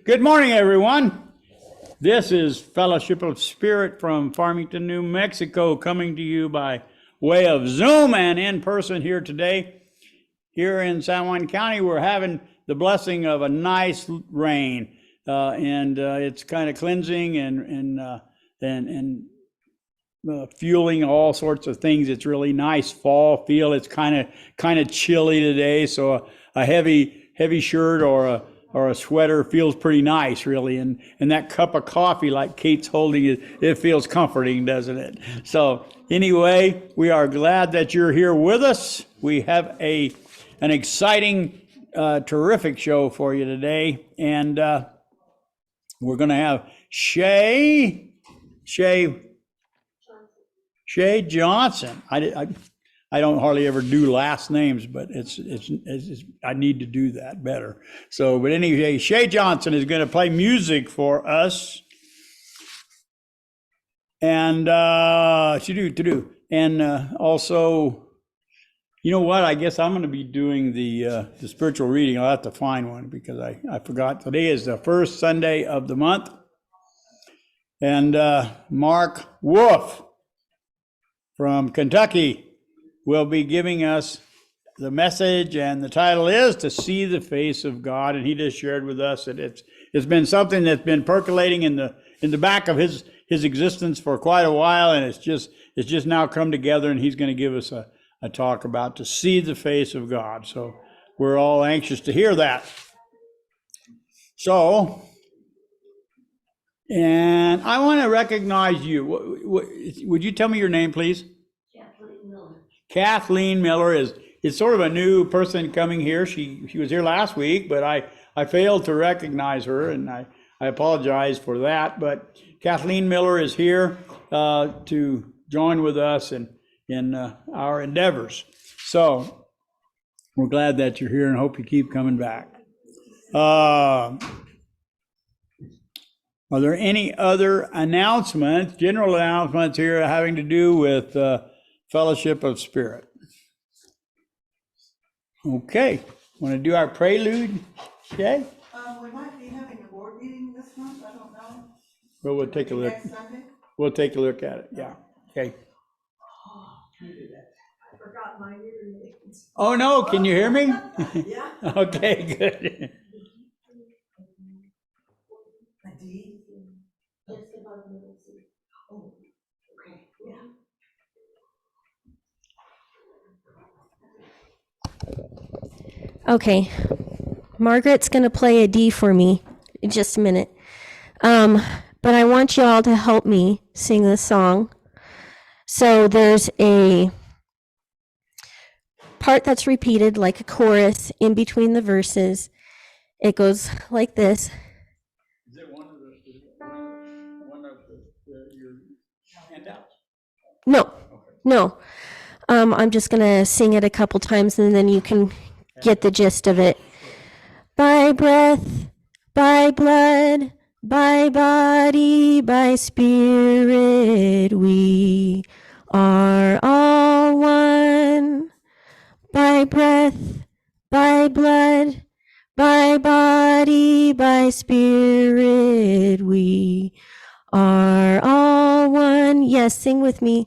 Good morning, everyone. This is Fellowship of Spirit from Farmington, New Mexico, coming to you by way of Zoom and in person here today. Here in San Juan County, we're having the blessing of a nice rain, and it's kind of cleansing and fueling all sorts of things. It's really nice fall feel. It's kind of chilly today, so a heavy shirt or a sweater feels pretty nice, really. And that cup of coffee, like Kate's holding it feels comforting, doesn't it? So anyway, we are glad that you're here with us. We have an exciting, terrific show for you today, and we're going to have Shay Johnson. I don't hardly ever do last names, but it's I need to do that better. So, but anyway, Shay Johnson is going to play music for us, and also, you know what? I guess I'm going to be doing the spiritual reading. I'll have to find one because I forgot. Today is the first Sunday of the month, and Mark Wolf from Kentucky will be giving us the message, and the title is To See the Face of God. And he just shared with us that it's been something that's been percolating in the back of his existence for quite a while, and it's just now come together, and he's going to give us a talk about to see the face of God. So we're all anxious to hear that. So, and I want to recognize you. Would you tell me your name, please? Kathleen Miller. Kathleen Miller is sort of a new person coming here. She was here last week, but I failed to recognize her, and I apologize for that. But Kathleen Miller is here to join with us in our endeavors. So we're glad that you're here and hope you keep coming back. Are there any other announcements, general announcements here having to do with Fellowship of Spirit? Okay, want to do our prelude, Shay? We might be having a board meeting this month, I don't know. Well, we'll take a look. Next Sunday? We'll take a look at it, yeah. Okay. I forgot my hearing aids. Oh, no, can you hear me? Yeah. Okay, good. A D? Just above the middle seat. Oh, okay, yeah. Okay, Margaret's going to play a D for me in just a minute. But I want you all to help me sing this song. So there's a part that's repeated like a chorus in between the verses. It goes like this. Is it one of your handouts? No. I'm just going to sing it a couple times and then you can get the gist of it. By breath, by blood, by body, by spirit, we are all one. By breath, by blood, by body, by spirit, we are all one. Yes, sing with me.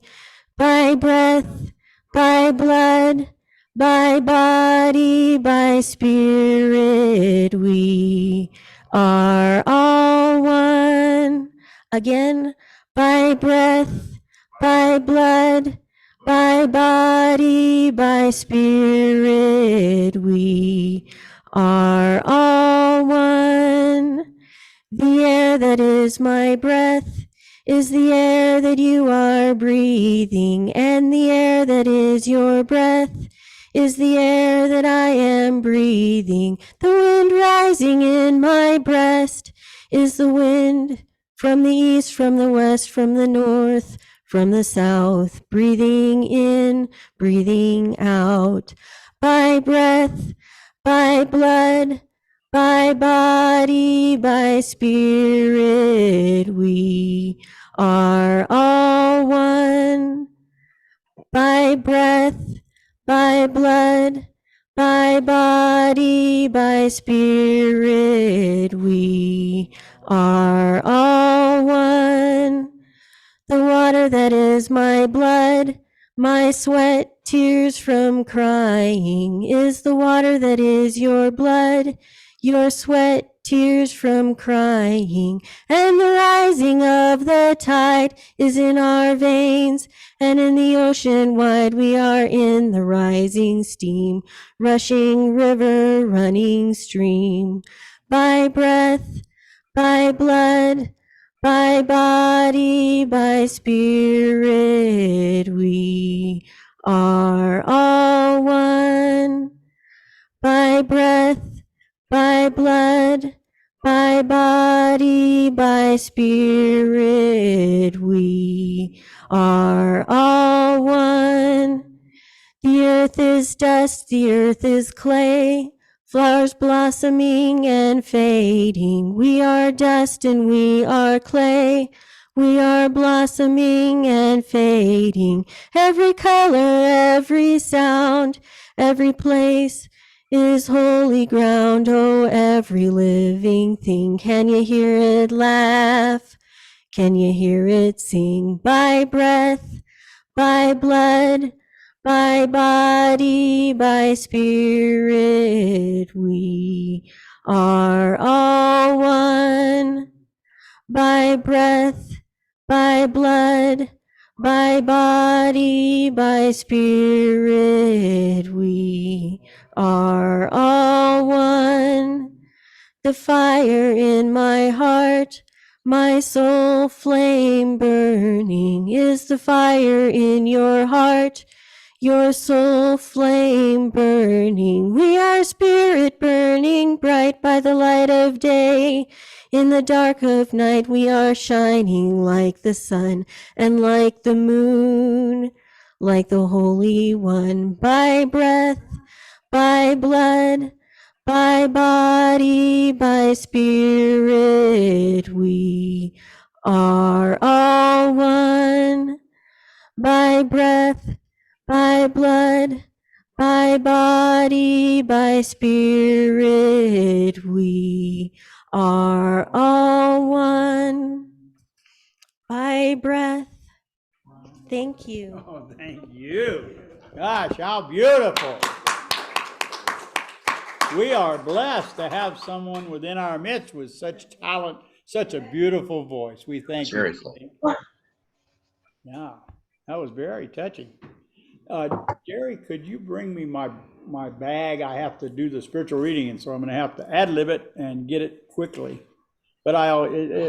By breath, by blood, by body, by spirit, we are all one. Again, by breath, by blood, by body, by spirit, we are all one. The air that is my breath is the air that you are breathing, and the air that is your breath is the air that I am breathing. The wind rising in my breast is the wind from the east, from the west, from the north, from the south, breathing in, breathing out. By breath, by blood, by body, by spirit, we are all one. By breath, by blood, by body, by spirit, we are all one. The water that is my blood, my sweat, tears from crying, is the water that is your blood, your sweat, tears from crying. And the rising of the tide is in our veins, and in the ocean wide we are in the rising steam, rushing river, running stream. By breath, by blood, by body, by spirit, we are all one. By breath, by blood, by body, by spirit, we are all one. The earth is dust, the earth is clay, flowers blossoming and fading. We are dust and we are clay. We are blossoming and fading. Every color, every sound, every place is holy ground. Oh, every living thing. Can you hear it laugh? Can you hear it sing? By breath, by blood, by body, by spirit, we are all one. By breath, by blood, by body, by spirit, we are all one. The fire in my heart, my soul flame burning, is the fire in your heart, your soul flame burning. We are spirit burning bright by the light of day. In the dark of night we are shining like the sun and like the moon, like the Holy One. By breath, by blood, by body, by spirit, we are all one. By breath, by blood, by body, by spirit, we are all one. By breath. Thank you. Oh, thank you. Gosh, how beautiful. We are blessed to have someone within our midst with such talent, such a beautiful voice. We thank you. Seriously. Yeah, that was very touching. Jerry, could you bring me my bag? I have to do the spiritual reading, and so I'm going to have to ad-lib it and get it quickly. But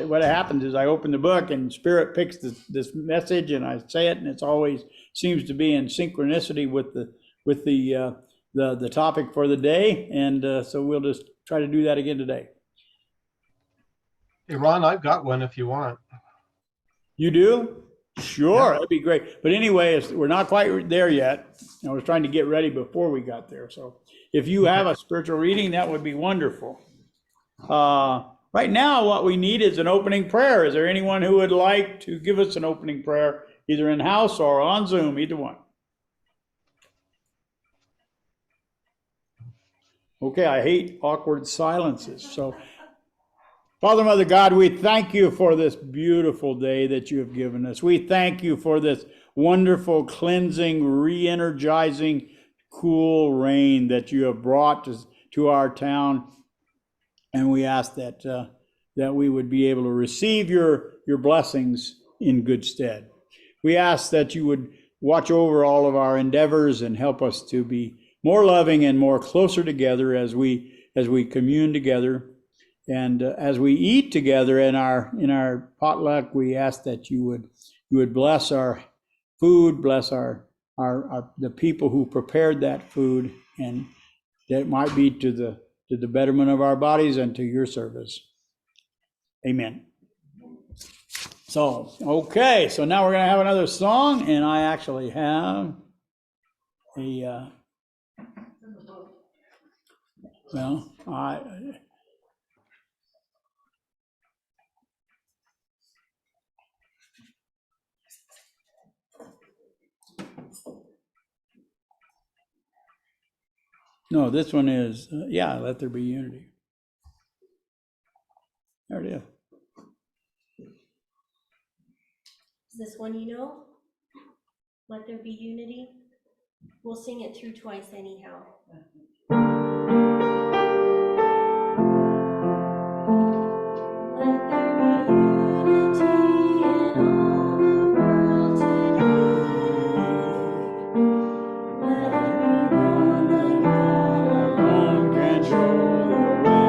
what happens is I open the book and Spirit picks this message and I say it, and it's always seems to be in synchronicity with the topic for the day, and so we'll just try to do that again today. Hey, Ron, I've got one if you want. You do? Sure, that'd be great. But anyway, we're not quite there yet. I was trying to get ready before we got there. So if you have a spiritual reading, that would be wonderful. Right now, what we need is an opening prayer. Is there anyone who would like to give us an opening prayer, either in house or on Zoom, either one? Okay, I hate awkward silences. So, Father, Mother God, we thank you for this beautiful day that you have given us. We thank you for this wonderful, cleansing, re-energizing, cool rain that you have brought to our town. And we ask that we would be able to receive your blessings in good stead. We ask that you would watch over all of our endeavors and help us to be more loving and more closer together as we commune together. And as we eat together in our potluck, we ask that you would bless our food, bless the people who prepared that food, and that it might be to the betterment of our bodies and to your service. Amen. So, okay, so now we're going to have another song, and I actually have no, this one is, Let There Be Unity. There it is. this one you know? Let there be unity. We'll sing it through twice anyhow. Let there be unity in all the world tonight. Let it be known that God alone can show the way.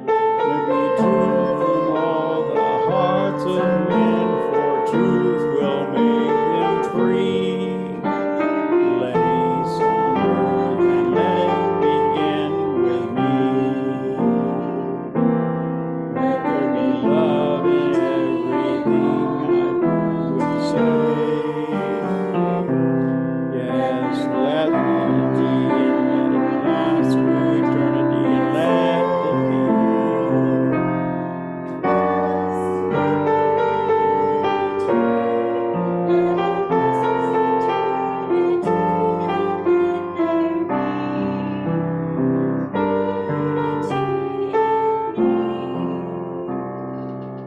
There be truth in all the hearts of men, for truth will make them free. Let peace on earth and let it begin with me. Let there be love in everything I would say. Yes, let unity and let it last through eternity and let it be.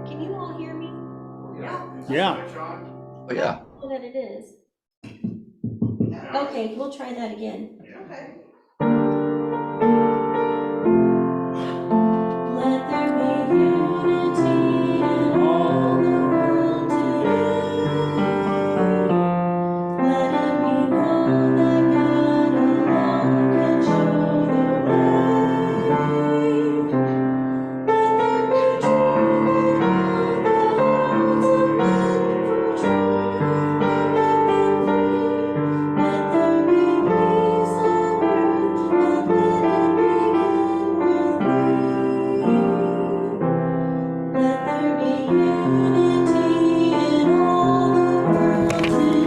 Can you all hear me? Yeah. Oh, yeah. So that it is. Okay, we'll try that again. Okay. Let there be unity in all the world today. Let it be known that God alone can show the way. Let there be truth in all the hearts of men, for truth will make them free. Let there be peace on earth, and let it begin with me. Let there be unity in all the world today.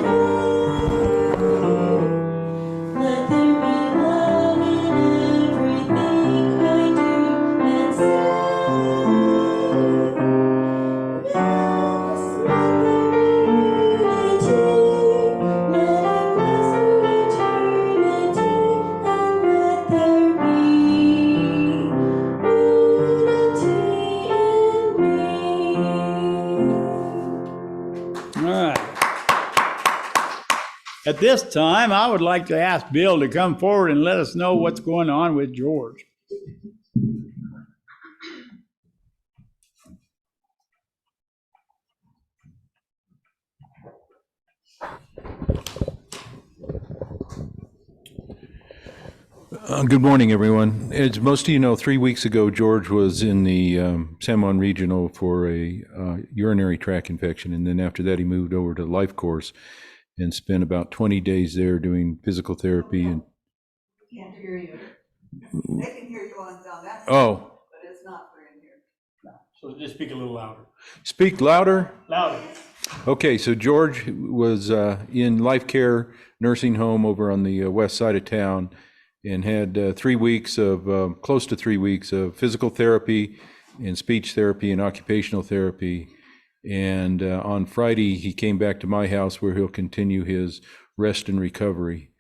Let there be love in everything I do and say. Yes, let there be unity. Let it last through eternity, and let there be unity in me. All right. At this time, I would like to ask Bill to come forward and let us know what's going on with George. Good morning, everyone. As most of you know, 3 weeks ago, George was in the San Juan Regional for a urinary tract infection, and then after that, he moved over to Life Course and spent about 20 days there doing physical therapy. And Can't hear you. They can hear you on that. oh, But it's not for in here. So just speak a little louder. speak louder. Louder. Okay, so George was in Life Care nursing home over on the west side of town, and had 3 weeks of, close to 3 weeks of physical therapy and speech therapy and occupational therapy. And on Friday, he came back to my house where he'll continue his rest and recovery.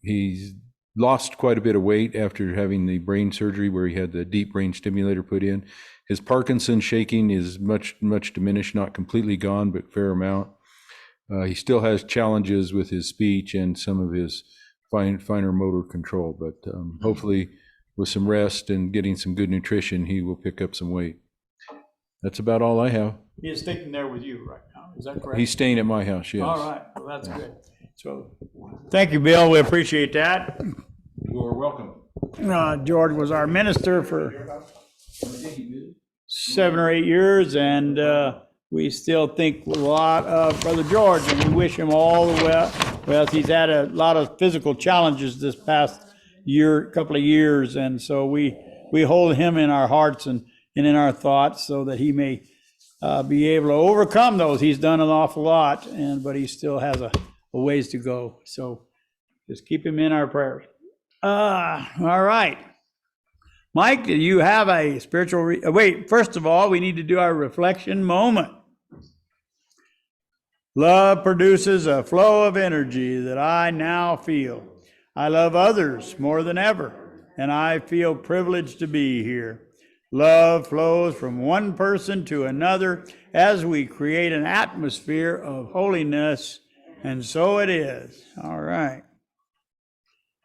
He's lost quite a bit of weight after having the brain surgery where he had the deep brain stimulator put in. His Parkinson's shaking is much diminished, not completely gone, but fair amount. He still has challenges with his speech and some of his finer motor control, but hopefully with some rest and getting some good nutrition, he will pick up some weight. That's about all I have. He is staying there with you right now, is that correct? He's staying at my house, yes. All right, well, that's good. So, thank you, Bill, we appreciate that. You are welcome. George was our minister for 7 or 8 years, and we still think a lot of Brother George, and we wish him all the well. He's had a lot of physical challenges this past couple of years, and so we hold him in our hearts and in our thoughts so that he may be able to overcome those. He's done an awful lot, but he still has a ways to go. So just keep him in our prayers. All right. Mike, do you have a spiritual... wait, first of all, we need to do our reflection moment. Love produces a flow of energy that I now feel. I love others more than ever, and I feel privileged to be here. Love flows from one person to another as we create an atmosphere of holiness, and so it is. All right.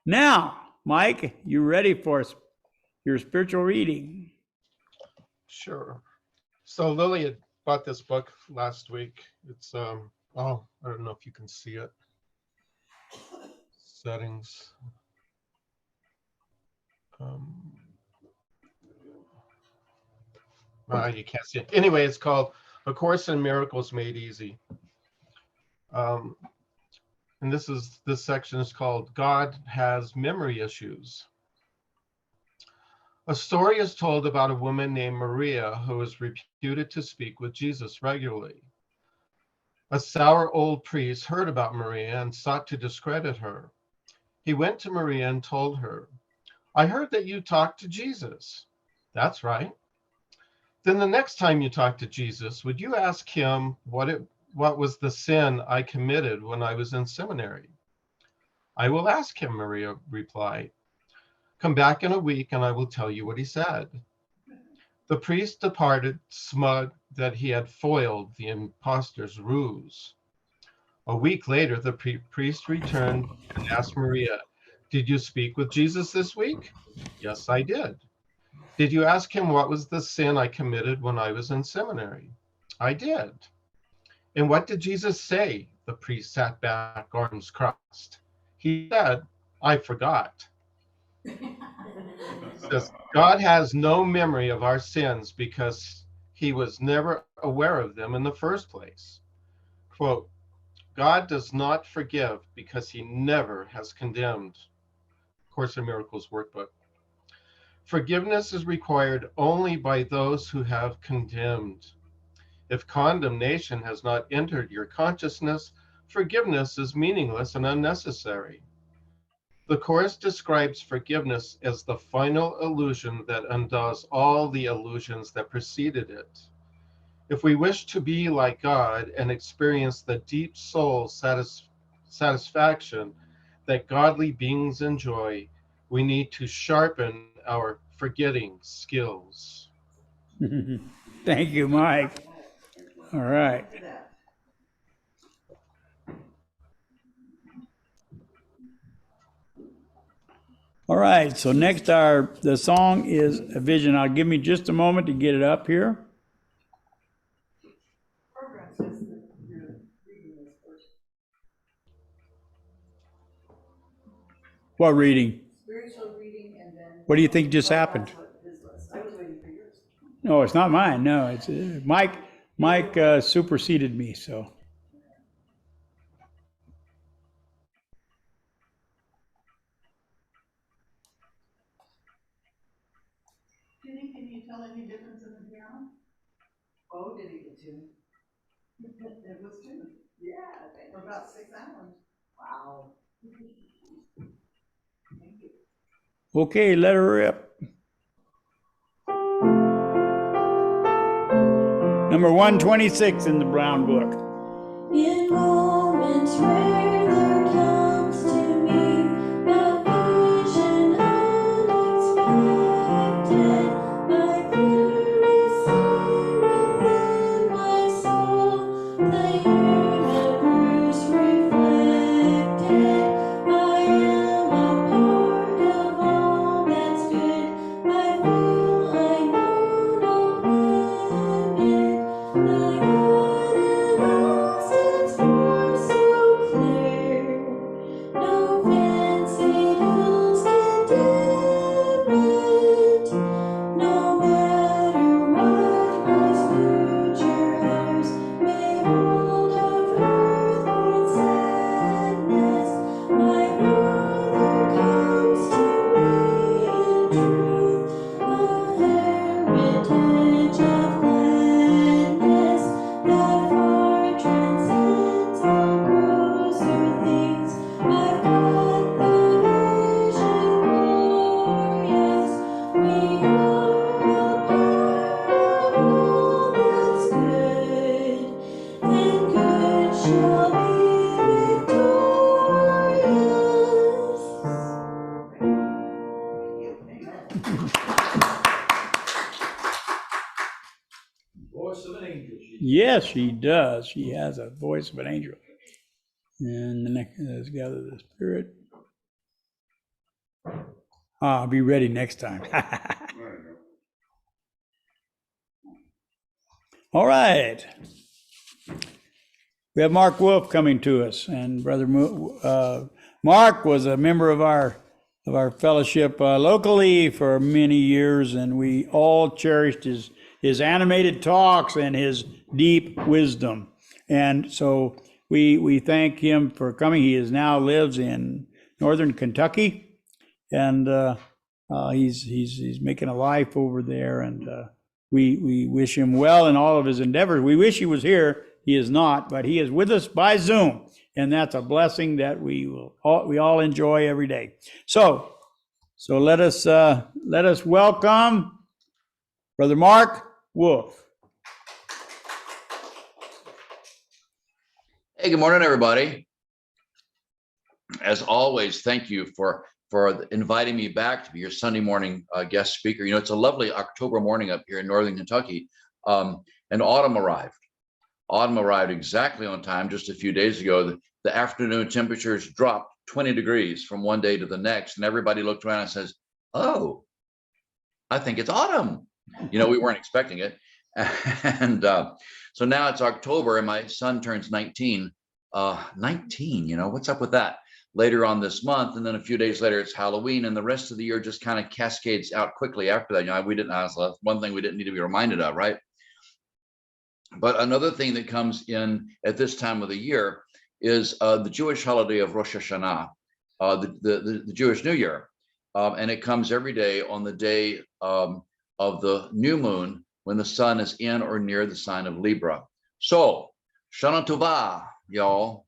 Now, Mike, you ready for your spiritual reading? Sure. So Lily had bought this book last week. It's oh, I don't know if you can see it. Settings. You can't see it. Anyway, it's called A Course in Miracles Made Easy. And this section is called God Has Memory Issues. A story is told about a woman named Maria who is reputed to speak with Jesus regularly. A sour old priest heard about Maria and sought to discredit her. He went to Maria and told her, "I heard that you talked to Jesus." "That's right." "Then the next time you talk to Jesus, would you ask him what was the sin I committed when I was in seminary?" "I will ask him," Maria replied. "Come back in a week and I will tell you what he said." The priest departed, smug that he had foiled the impostor's ruse. A week later, the priest returned and asked Maria, "Did you speak with Jesus this week?" "Yes, I did." "Did you ask him what was the sin I committed when I was in seminary?" "I did." "And what did Jesus say?" The priest sat back, arms crossed. "He said, 'I forgot.'" Says, God has no memory of our sins because he was never aware of them in the first place. Quote, God does not forgive because he never has condemned. Course in Miracles workbook. Forgiveness is required only by those who have condemned. If condemnation has not entered your consciousness, forgiveness is meaningless and unnecessary. The Course describes forgiveness as the final illusion that undoes all the illusions that preceded it. If we wish to be like God and experience the deep soul satisfaction that godly beings enjoy, we need to sharpen our forgetting skills. Thank you, Mike. All right. All right, so next the song is A Vision. I'll give me just a moment to get it up here. What reading? Spiritual reading and then. What do you think just happened? His list. I was waiting for yours. No, it's not mine. No, it's Mike. Mike superseded me, so. Jenny, can you tell any difference in the piano? Oh, did he get tuned? It was tuned. Yeah. For about 6 hours. Wow. Thank you. Okay, let her rip. Number 126 in the Brown Book. In moments rare there comes to me a vision unexpected. I clearly see within my soul the universe reflected. I am a part of all that's good. I feel I know no limit. The God in all sets forth so clear. No fancy hills can dim it. No matter what life's future hours may hold of earthward sadness, I know there comes to me in truth a heritage of gladness that far transcends all grosser things. I've got the vision glorious. We are a part of all that's good, and good shall be victorious. Yes, she does. She has a voice of an angel. And the next is gather the spirit. I'll be ready next time. All right. We have Mark Wolf coming to us, and Brother Mark was a member of our fellowship locally for many years, and we all cherished his animated talks and his deep wisdom. And so we thank him for coming. He now lives in northern Kentucky, and he's making a life over there, and we wish him well in all of his endeavors. We wish he was here. He is not, but he is with us by Zoom, and that's a blessing that we all enjoy every day. So let us welcome Brother Mark Wolf. Hey, good morning, everybody. As always, thank you for inviting me back to be your Sunday morning guest speaker. You know, it's a lovely October morning up here in northern Kentucky, and autumn arrived. Autumn arrived exactly on time just a few days ago. The afternoon temperatures dropped 20 degrees from one day to the next, and everybody looked around and says, "Oh, I think it's autumn." You know, we weren't expecting it. And so now it's October, and my son turns 19. 19, you know, what's up with that? Later on this month, and then a few days later, it's Halloween, and the rest of the year just kind of cascades out quickly after that. You know, that's one thing we didn't need to be reminded of, right? But another thing that comes in at this time of the year is the Jewish holiday of Rosh Hashanah, the Jewish New Year. And it comes every day on the day of the new moon when the sun is in or near the sign of Libra. So, Shana Tova, y'all.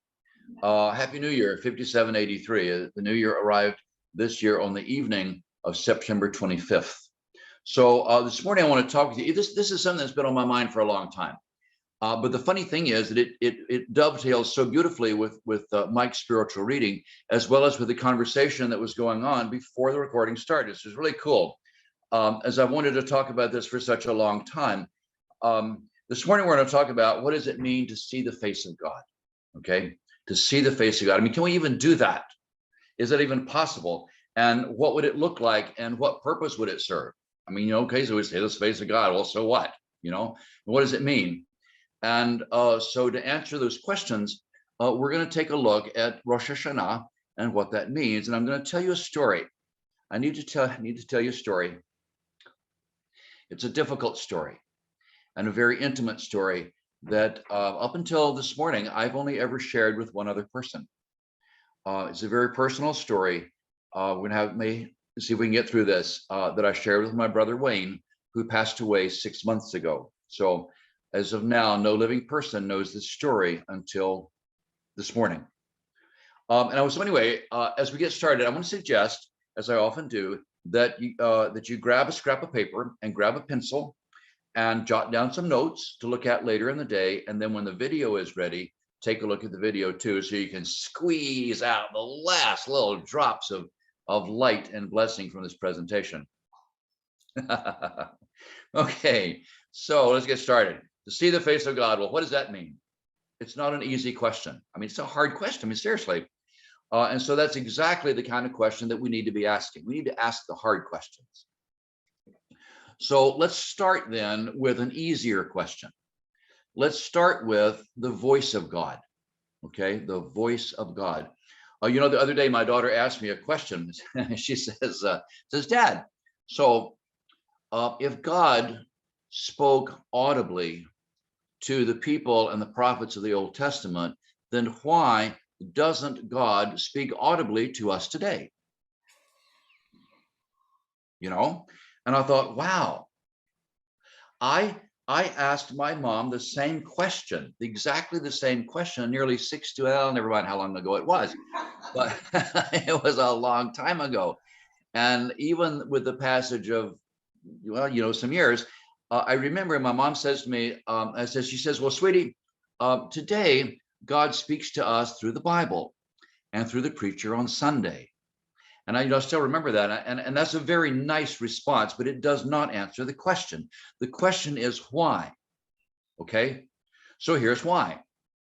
Happy New Year, 5783. The new year arrived this year on the evening of September 25th. So this morning I want to talk with you. This is something that's been on my mind for a long time. But the funny thing is that it dovetails so beautifully with Mike's spiritual reading, as well as with the conversation that was going on before the recording started. This is really cool. As I wanted to talk about this for such a long time, this morning we're going to talk about what does it mean to see the face of God, okay? To see the face of God. I mean, can we even do that? Is that even possible? And what would it look like, and what purpose would it serve? I mean, you know, okay, so we say the face of God. Well, so what? You know, what does it mean? And so to answer those questions, we're going to take a look at Rosh Hashanah and what that means. And I'm going to tell you a story. I need to tell you a story. It's a difficult story and a very intimate story that up until this morning, I've only ever shared with one other person. It's a very personal story. We're going to have me see if we can get through this, that I shared with my brother Wayne, who passed away 6 months ago. So as of now, no living person knows this story until this morning. So anyway, as we get started, I want to suggest, as I often do, that you grab a scrap of paper and grab a pencil and jot down some notes to look at later in the day. And then when the video is ready, take a look at the video too, so you can squeeze out the last little drops of light and blessing from this presentation. Okay, so let's get started. To see the face of God, well, what does that mean? It's not an easy question. I mean, it's a hard question. I mean, seriously. And so that's exactly the kind of question that we need to be asking. We need to ask the hard questions. So let's start then with an easier question. Let's start with the voice of God. Okay, the voice of God. You know, the other day my daughter asked me a question. She says, "Dad, so if God spoke audibly to the people and the prophets of the Old Testament, then why doesn't God speak audibly to us today?" You know, and I thought, wow, I asked my mom the same question, exactly the same question, nearly never mind how long ago it was, but it was a long time ago. And even with the passage of, well, you know, some years, I remember my mom says to me, she says, "Well, sweetie, today God speaks to us through the Bible and through the preacher on Sunday." And I still remember that. And that's a very nice response, but it does not answer the question. The question is why? Okay. So here's why.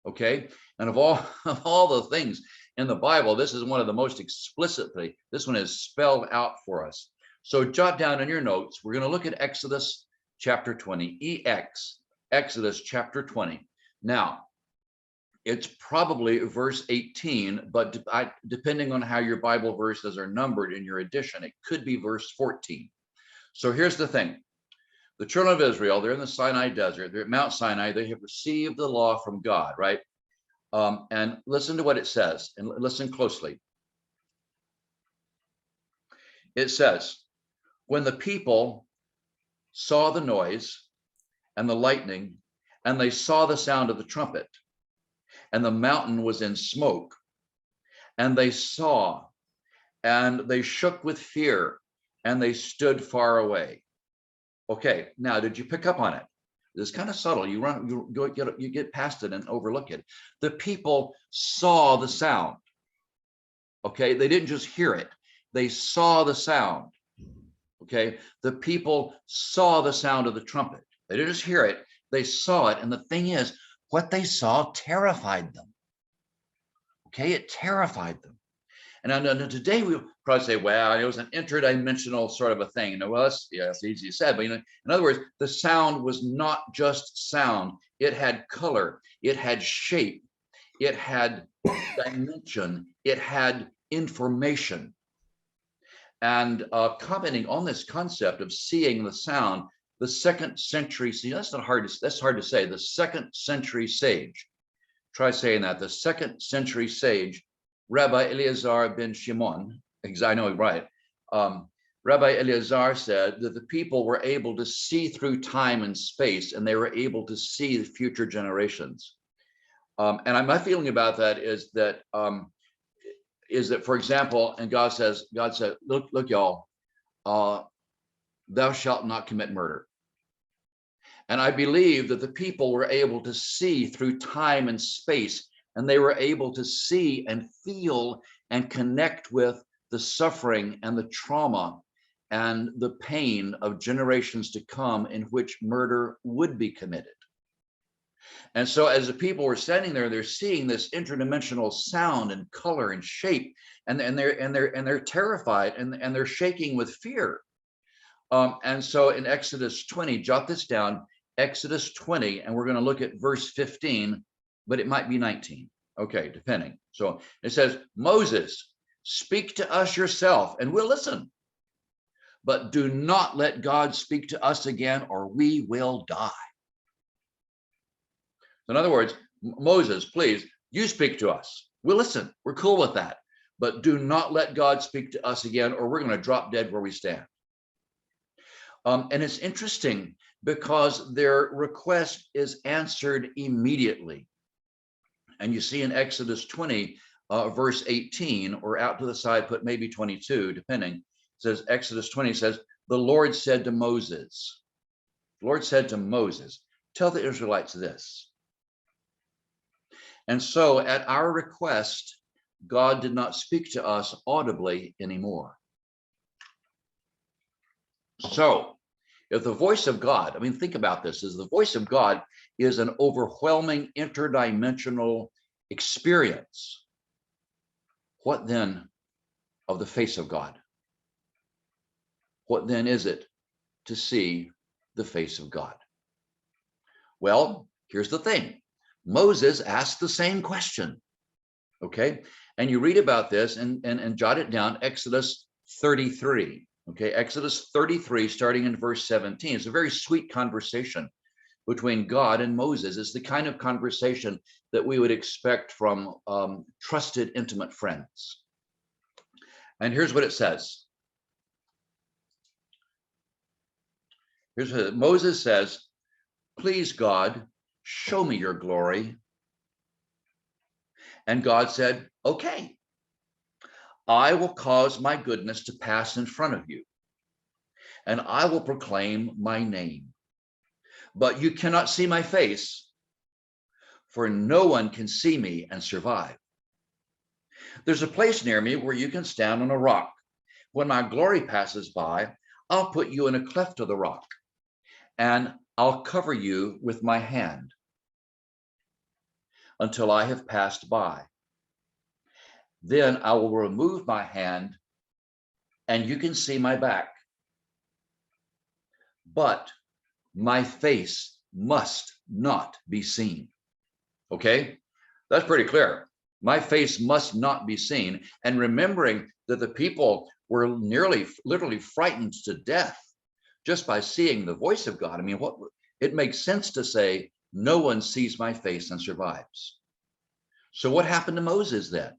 Okay. And of all of all the things in the Bible, this is one of the most explicitly, this one is spelled out for us. So jot down in your notes, we're going to look at Exodus chapter 20, Exodus chapter 20. Now, it's probably verse 18, but depending on how your Bible verses are numbered in your edition, it could be verse 14. So here's the thing. The children of Israel, they're in the Sinai desert, they're at Mount Sinai, they have received the law from God, right? And listen to what it says, and listen closely. It says, when the people saw the noise and the lightning, and they saw the sound of the trumpet, and the mountain was in smoke, and they saw, and they shook with fear, and they stood far away. Okay, now did you pick up on it? It's kind of subtle. You get past it and overlook it. The people saw the sound. Okay, they didn't just hear it. They saw the sound. Okay, the people saw the sound of the trumpet. They didn't just hear it. They saw it. And the thing is, what they saw terrified them. Okay, it terrified them. And today we'll probably say, well, it was an interdimensional sort of a thing. Well, that's easy to say, but in other words, the sound was not just sound. It had color, it had shape, it had dimension, it had information. And commenting on this concept of seeing the sound, the second century, that's hard to say. The second century sage, try saying that, the second century sage, Rabbi Eliezer ben Shimon, I know right. Rabbi Eliezer said that the people were able to see through time and space, and they were able to see the future generations. And my feeling about that is that, for example, and God said, look, y'all, thou shalt not commit murder. And I believe that the people were able to see through time and space, and they were able to see and feel and connect with the suffering and the trauma and the pain of generations to come in which murder would be committed. And so as the people were standing there, they're seeing this interdimensional sound and color and shape, and they're terrified and they're shaking with fear. And so in Exodus 20, jot this down, Exodus 20, and we're going to look at verse 15, but it might be 19. Okay, depending. So it says, Moses, speak to us yourself and we'll listen, but do not let God speak to us again or we will die. In other words, Moses, please, you speak to us. We'll listen. We're cool with that. But do not let God speak to us again or we're going to drop dead where we stand. And it's interesting because their request is answered immediately. And you see in Exodus 20, verse 18, or out to the side, put maybe 22, depending. It says, Exodus 20 says, the Lord said to Moses, tell the Israelites this. And so at our request, God did not speak to us audibly anymore. So if the voice of God, I mean, think about this, is the voice of God is an overwhelming interdimensional experience. What then of the face of God? What then is it to see the face of God? Well, here's the thing. Moses asked the same question. Okay. And you read about this and jot it down, Exodus 33. Okay. Exodus 33, starting in verse 17. It's a very sweet conversation between God and Moses. It's the kind of conversation that we would expect from trusted, intimate friends. And here's what it says. Here's what Moses says, please, God, show me your glory. And God said, okay, I will cause my goodness to pass in front of you, and I will proclaim my name. But you cannot see my face, for no one can see me and survive. There's a place near me where you can stand on a rock. When my glory passes by, I'll put you in a cleft of the rock, and I'll cover you with my hand. until I have passed by. Then I will remove my hand and you can see my back. But my face must not be seen. Okay, that's pretty clear. My face must not be seen. And remembering that the people were literally frightened to death just by seeing the voice of God. I mean, it makes sense to say, no one sees my face and survives. So what happened to Moses then?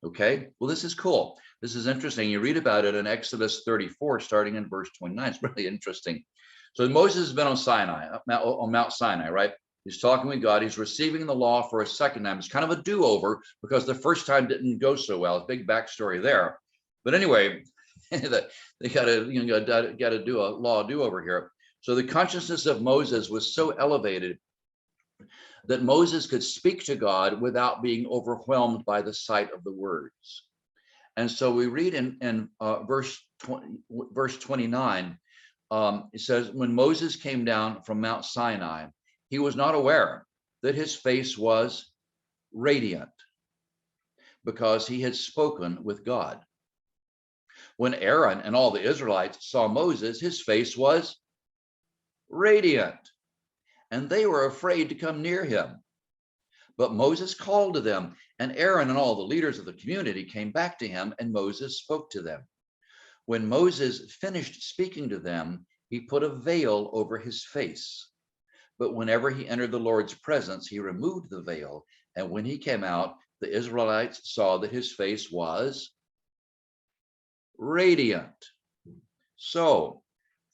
Okay, well, this is cool. This is interesting. You read about it in Exodus 34, starting in verse 29. It's really interesting. So Moses has been on Sinai, on Mount Sinai, right? He's talking with God. He's receiving the law for a second time. It's kind of a do-over because the first time didn't go so well. It's a big backstory there. But anyway, they got to do a law do-over here. So the consciousness of Moses was so elevated that Moses could speak to God without being overwhelmed by the sight of the words. And so we read in verse 29, it says, when Moses came down from Mount Sinai, he was not aware that his face was radiant because he had spoken with God. When Aaron and all the Israelites saw Moses, his face was radiant, and they were afraid to come near him. But Moses called to them, and Aaron and all the leaders of the community came back to him, and Moses spoke to them. When Moses finished speaking to them, he put a veil over his face. But whenever he entered the Lord's presence, he removed the veil. And when he came out, the Israelites saw that his face was radiant. So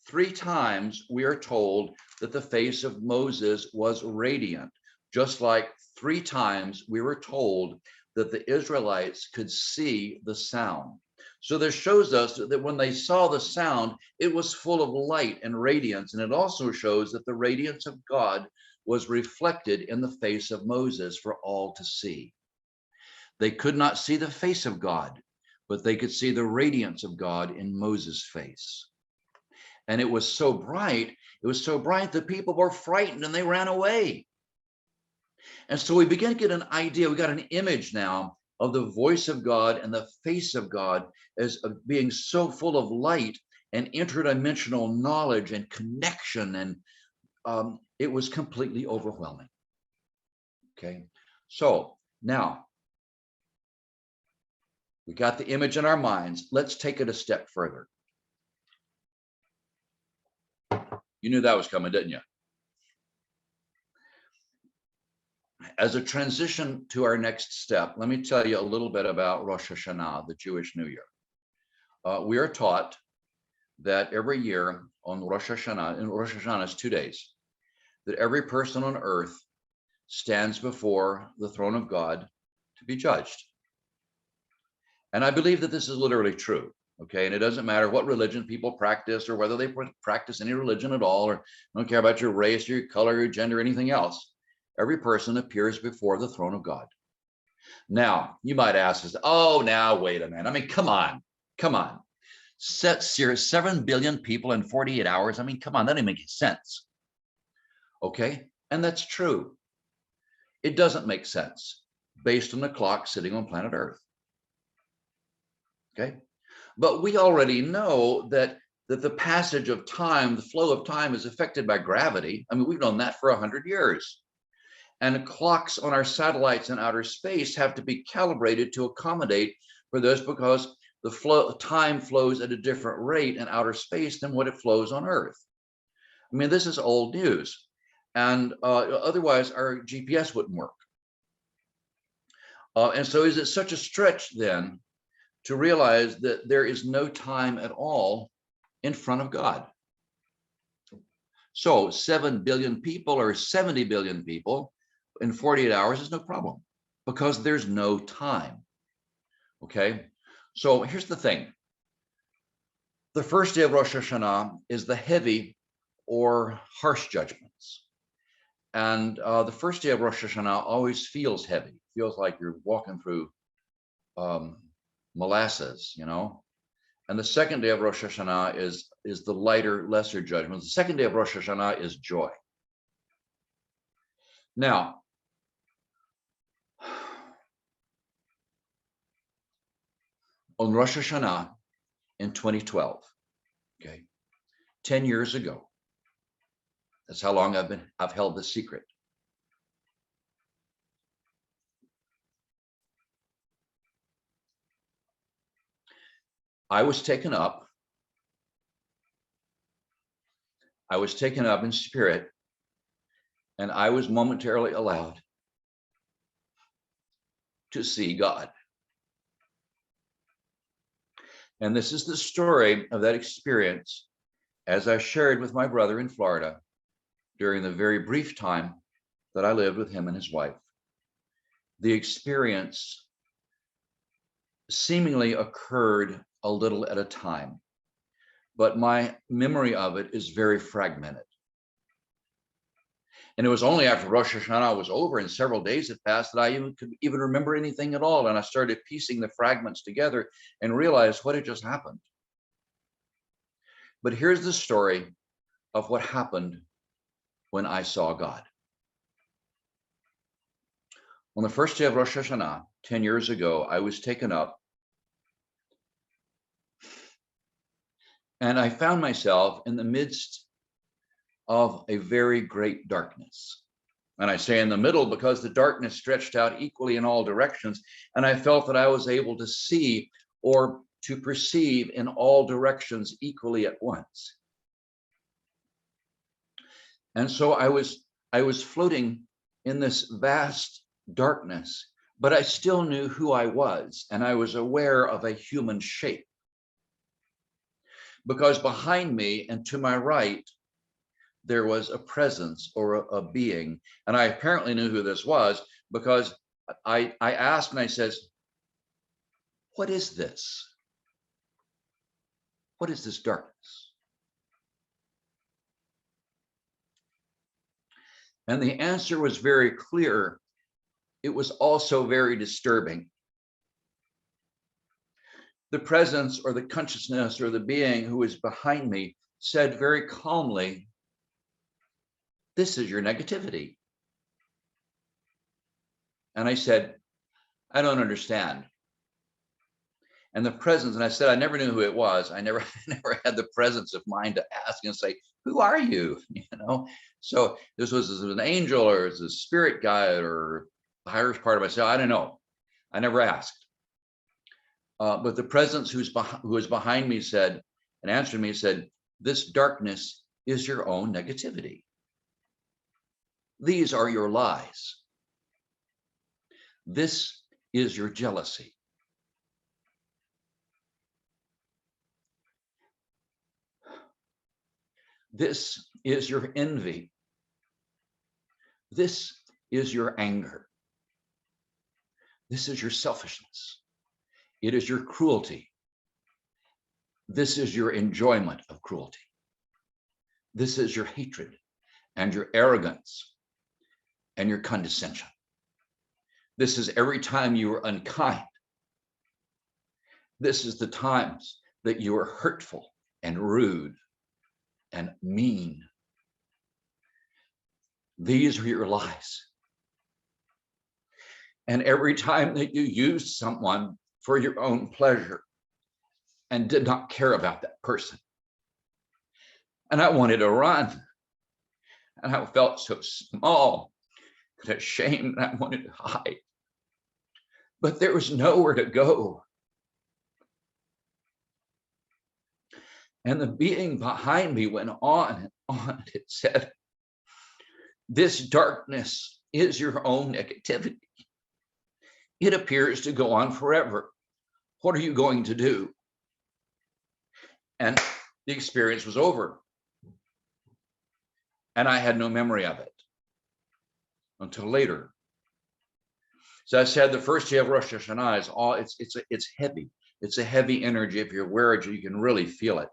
3 times we are told that the face of Moses was radiant, just like 3 times we were told that the Israelites could see the sound. So this shows us that when they saw the sound, it was full of light and radiance. And it also shows that the radiance of God was reflected in the face of Moses for all to see. They could not see the face of God, but they could see the radiance of God in Moses' face. And it was so bright that people were frightened and they ran away. And so we begin to get an idea, we got an image now of the voice of God and the face of God as being so full of light and interdimensional knowledge and connection. And it was completely overwhelming. Okay, so now we got the image in our minds. Let's take it a step further. You knew that was coming, didn't you? As a transition to our next step, let me tell you a little bit about Rosh Hashanah, the Jewish New Year. We are taught that every year on Rosh Hashanah, and Rosh Hashanah is 2 days, that every person on earth stands before the throne of God to be judged. And I believe that this is literally true. Okay, and it doesn't matter what religion people practice or whether they practice any religion at all, or don't care about your race, your color, your gender, anything else. Every person appears before the throne of God. Now, you might ask us, oh, now, wait a minute. I mean, come on. Set 7 billion people in 48 hours. I mean, come on, that doesn't make sense. Okay, and that's true. It doesn't make sense based on the clock sitting on planet Earth. Okay, but we already know that the passage of time, the flow of time is affected by gravity. I mean, we've known that for 100 years. And clocks on our satellites in outer space have to be calibrated to accommodate for this because the time flows at a different rate in outer space than what it flows on Earth. I mean, this is old news. And otherwise, our GPS wouldn't work. And so is it such a stretch then to realize that there is no time at all in front of God? So 7 billion people or 70 billion people in 48 hours is no problem because there's no time. Okay, so here's the thing. The first day of Rosh Hashanah is the heavy or harsh judgments. And the first day of Rosh Hashanah always feels heavy. Feels like you're walking through molasses, you know. And the second day of Rosh Hashanah is the lighter, lesser judgment. The second day of Rosh Hashanah is joy. Now, on Rosh Hashanah in 2012. Okay, 10 years ago. That's how long I've held this secret. I was taken up. I was taken up in spirit, and I was momentarily allowed to see God. And this is the story of that experience as I shared with my brother in Florida during the very brief time that I lived with him and his wife. The experience seemingly occurred a little at a time, but my memory of it is very fragmented. And it was only after Rosh Hashanah was over and several days had passed that I could even remember anything at all. And I started piecing the fragments together and realized what had just happened. But here's the story of what happened when I saw God. On the first day of Rosh Hashanah, 10 years ago, I was taken up, and I found myself in the midst of a very great darkness. And I say in the middle because the darkness stretched out equally in all directions, and I felt that I was able to see or to perceive in all directions equally at once. And so I was floating in this vast darkness, but I still knew who I was, and I was aware of a human shape. Because behind me and to my right, there was a presence or a being. And I apparently knew who this was because I asked and I says, what is this? What is this darkness? And the answer was very clear. It was also very disturbing. The presence or the consciousness or the being who was behind me said very calmly, this is your negativity. And I said, I don't understand. And the presence, and I said, I never knew who it was. I never had the presence of mind to ask and say, who are you? You know? So this was an angel or is a spirit guide or the higher part of myself. I don't know. I never asked. But the presence who was behind me said, and answered me, said, this darkness is your own negativity. These are your lies. This is your jealousy. This is your envy. This is your anger. This is your selfishness. It is your cruelty. This is your enjoyment of cruelty. This is your hatred and your arrogance and your condescension. This is every time you are unkind. This is the times that you are hurtful and rude and mean. These are your lies. And every time that you used someone for your own pleasure and did not care about that person. And I wanted to run. And I felt so small and ashamed, and I wanted to hide. But there was nowhere to go. And the being behind me went on and on. It said, this darkness is your own negativity. It appears to go on forever. What are you going to do? And the experience was over. And I had no memory of it until later. So I said, the first day of Rosh Hashanah is all, it's heavy. It's a heavy energy. If you're aware of it, you can really feel it.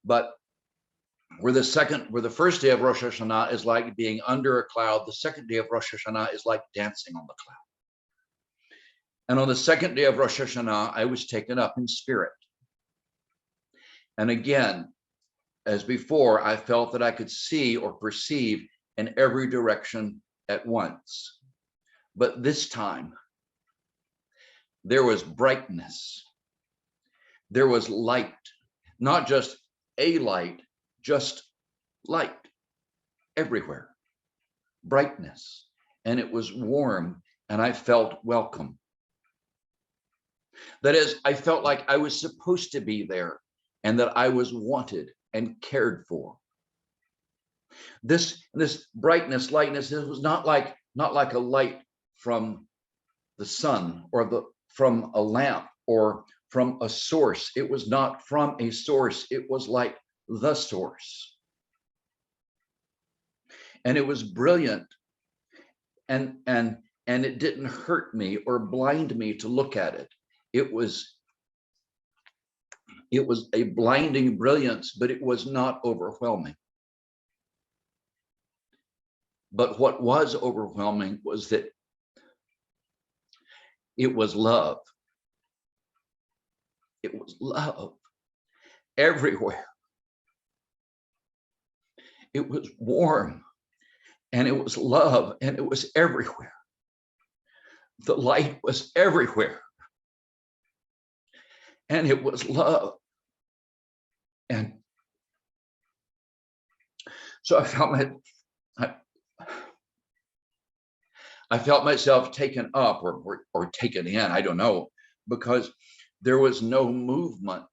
But where the first day of Rosh Hashanah is like being under a cloud, the second day of Rosh Hashanah is like dancing on the cloud. And on the second day of Rosh Hashanah, I was taken up in spirit. And again, as before, I felt that I could see or perceive in every direction at once. But this time, there was brightness there was light, not just a light, just light everywhere, brightness, and it was warm, and I felt welcome. That is, I felt like I was supposed to be there and that I was wanted and cared for. This brightness, lightness, it was not like a light from the sun or from a lamp or from a source. It was not from a source. It was like the source. And it was brilliant. And it didn't hurt me or blind me to look at it. It was a blinding brilliance, but it was not overwhelming. But what was overwhelming was that it was love. It was love everywhere. It was warm, and it was love, and it was everywhere. The light was everywhere, and it was love. And so I felt myself taken up or taken in, I don't know, because there was no movement.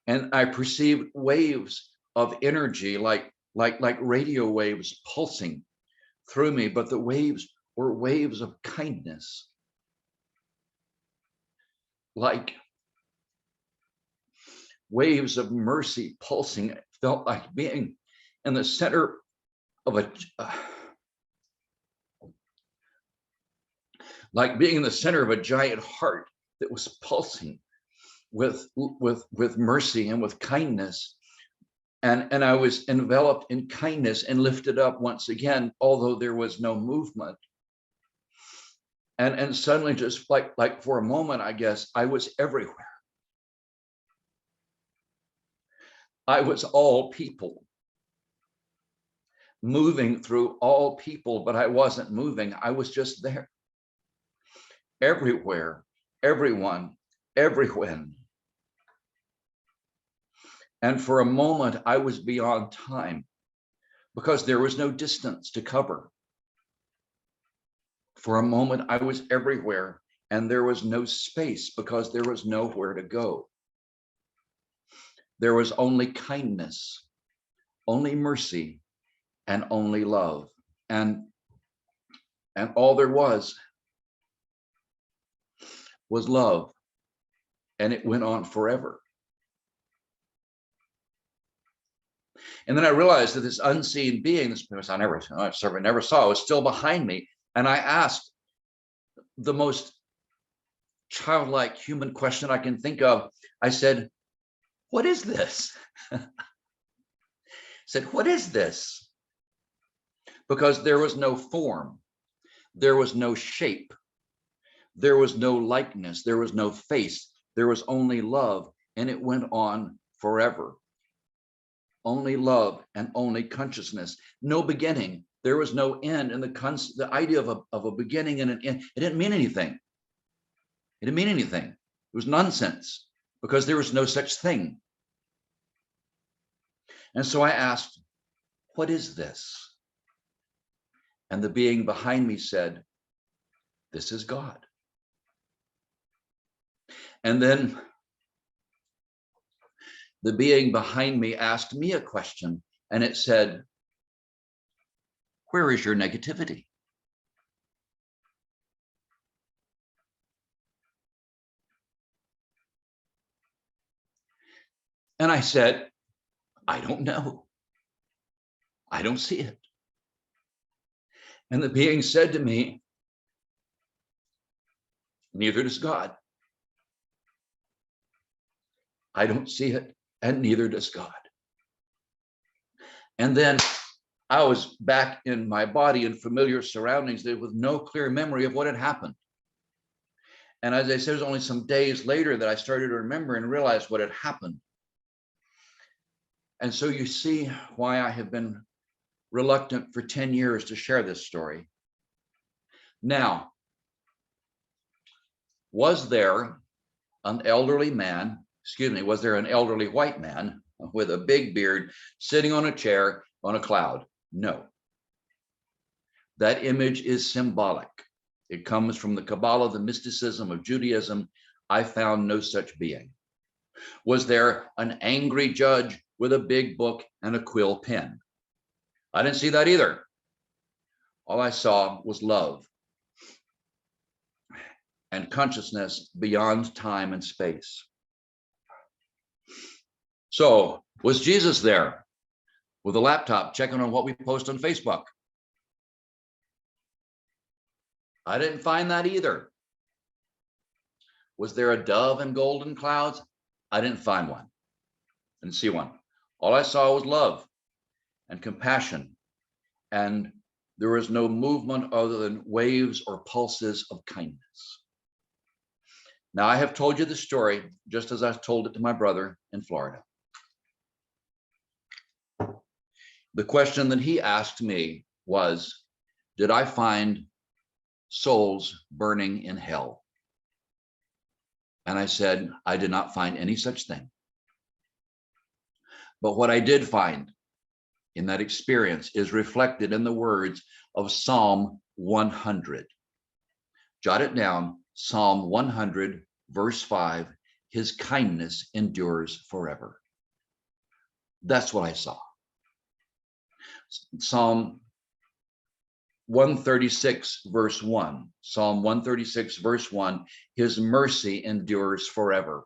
And I perceived waves of energy like radio waves pulsing through me, but the waves were waves of kindness. Like waves of mercy pulsing. It felt like being in the center of a giant heart that was pulsing with mercy and with kindness. And I was enveloped in kindness and lifted up once again, although there was no movement. And suddenly, just like for a moment, I guess, I was everywhere. I was all people, moving through all people, but I wasn't moving. I was just there. Everywhere, everyone, everywhen. And for a moment, I was beyond time because there was no distance to cover. For a moment, I was everywhere, and there was no space because there was nowhere to go. There was only kindness, only mercy, and only love. And all there was love, and it went on forever. And then I realized that this unseen being, this person I never saw, was still behind me. And I asked the most childlike human question I can think of. I said, "What is this?" I said, "What is this?" Because there was no form, there was no shape, there was no likeness, there was no face, there was only love, and it went on forever. Only love and only consciousness, no beginning. There was no end, and the idea of a beginning and an end, it didn't mean anything. It didn't mean anything. It was nonsense because there was no such thing. And so I asked, "What is this?" And the being behind me said, "This is God." And then the being behind me asked me a question, and it said, "Where is your negativity?" And I said, "I don't know. I don't see it." And the being said to me, "Neither does God. I don't see it, and neither does God." And then I was back in my body in familiar surroundings with no clear memory of what had happened. And as I said, it was only some days later that I started to remember and realize what had happened. And so you see why I have been reluctant for 10 years to share this story. Now, was there an elderly man, was there an elderly white man with a big beard sitting on a chair on a cloud? No. That image is symbolic. It comes from the Kabbalah, the mysticism of Judaism. I found no such being. Was there an angry judge with a big book and a quill pen? I didn't see that either. All I saw was love and consciousness beyond time and space. So, was Jesus there with a laptop checking on what we post on Facebook? I didn't find that either. Was there a dove in golden clouds? I didn't find one. I didn't see one. All I saw was love and compassion, and there was no movement other than waves or pulses of kindness. Now, I have told you the story just as I told it to my brother in Florida. The question that he asked me was, did I find souls burning in hell? And I said, I did not find any such thing. But what I did find in that experience is reflected in the words of Psalm 100. Jot it down, Psalm 100, verse 5, his kindness endures forever. That's what I saw. Psalm 136, verse 1. Psalm 136, verse 1, his mercy endures forever.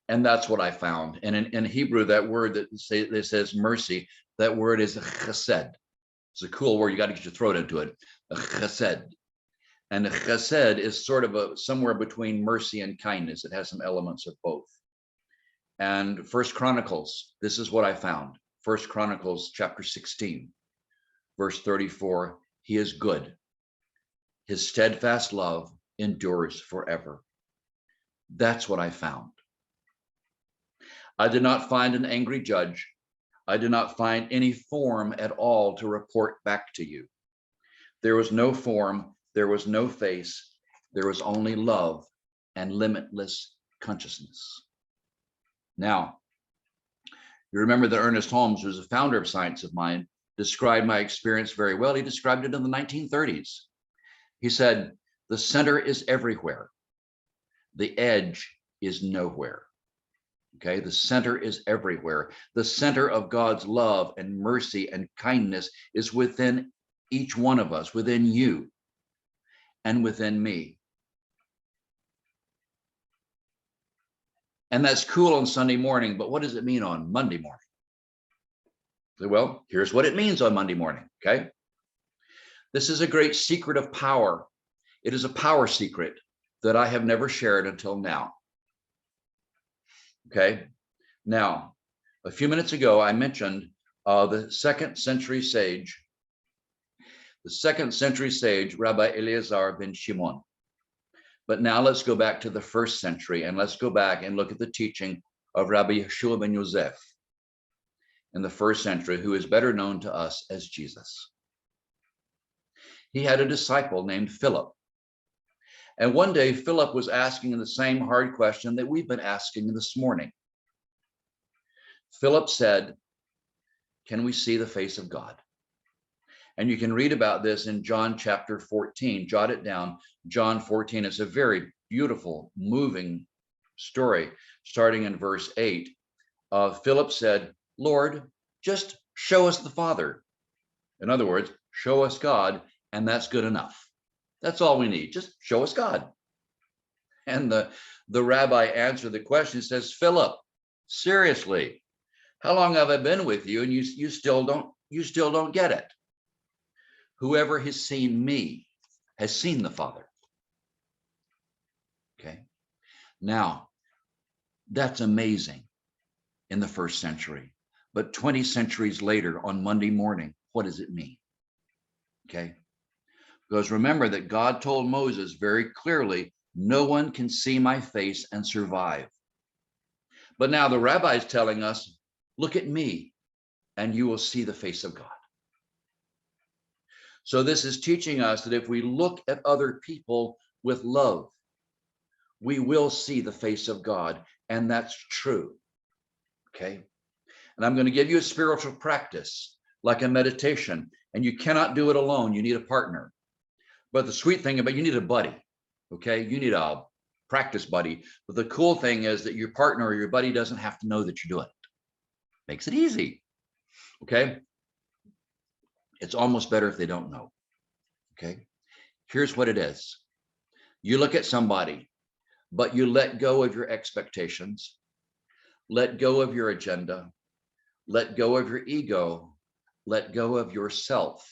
And that's what I found. And in Hebrew, that word that says mercy, that word is chesed. It's a cool word. You got to get your throat into it. Chesed. And chesed is sort of somewhere between mercy and kindness. It has some elements of both. And First Chronicles, this is what I found. First Chronicles chapter 16, verse 34, he is good. His steadfast love endures forever. That's what I found. I did not find an angry judge. I did not find any form at all to report back to you. There was no form, there was no face, there was only love and limitless consciousness. Now, you remember that Ernest Holmes, who's a founder of Science of Mind, described my experience very well. He described it in the 1930s. He said, the center is everywhere. The edge is nowhere. Okay, the center is everywhere. The center of God's love and mercy and kindness is within each one of us, within you and within me. And that's cool on Sunday morning, but what does it mean on Monday morning? Well, here's what it means on Monday morning, okay? This is a great secret of power. It is a power secret that I have never shared until now. Okay, now, a few minutes ago, I mentioned the second century sage, Rabbi Eliezer ben Shimon. But now let's go back to the first century, and let's go back and look at the teaching of Rabbi Yeshua ben Yosef in the first century, who is better known to us as Jesus. He had a disciple named Philip. And one day, Philip was asking the same hard question that we've been asking this morning. Philip said, can we see the face of God? And you can read about this in John chapter 14. Jot it down. John 14 is a very beautiful, moving story, starting in verse 8. Philip said, Lord, just show us the Father. In other words, show us God, and that's good enough. That's all we need. Just show us God. And the rabbi answered the question, says, Philip, seriously, how long have I been with you and you still don't get it? Whoever has seen me has seen the Father. Okay. Now, that's amazing in the first century. But 20 centuries later on Monday morning, what does it mean? Okay. Because remember that God told Moses very clearly, no one can see my face and survive. But now the rabbi is telling us, look at me and you will see the face of God. So this is teaching us that if we look at other people with love, we will see the face of God. And that's true. Okay. And I'm going to give you a spiritual practice, like a meditation, and you cannot do it alone. You need a partner. But the sweet thing about, you need a buddy. Okay. You need a practice buddy. But the cool thing is that your partner or your buddy doesn't have to know that you're doing it. Makes it easy. Okay. It's almost better if they don't know. Okay. Here's what it is. You look at somebody, but you let go of your expectations, let go of your agenda, let go of your ego, let go of yourself.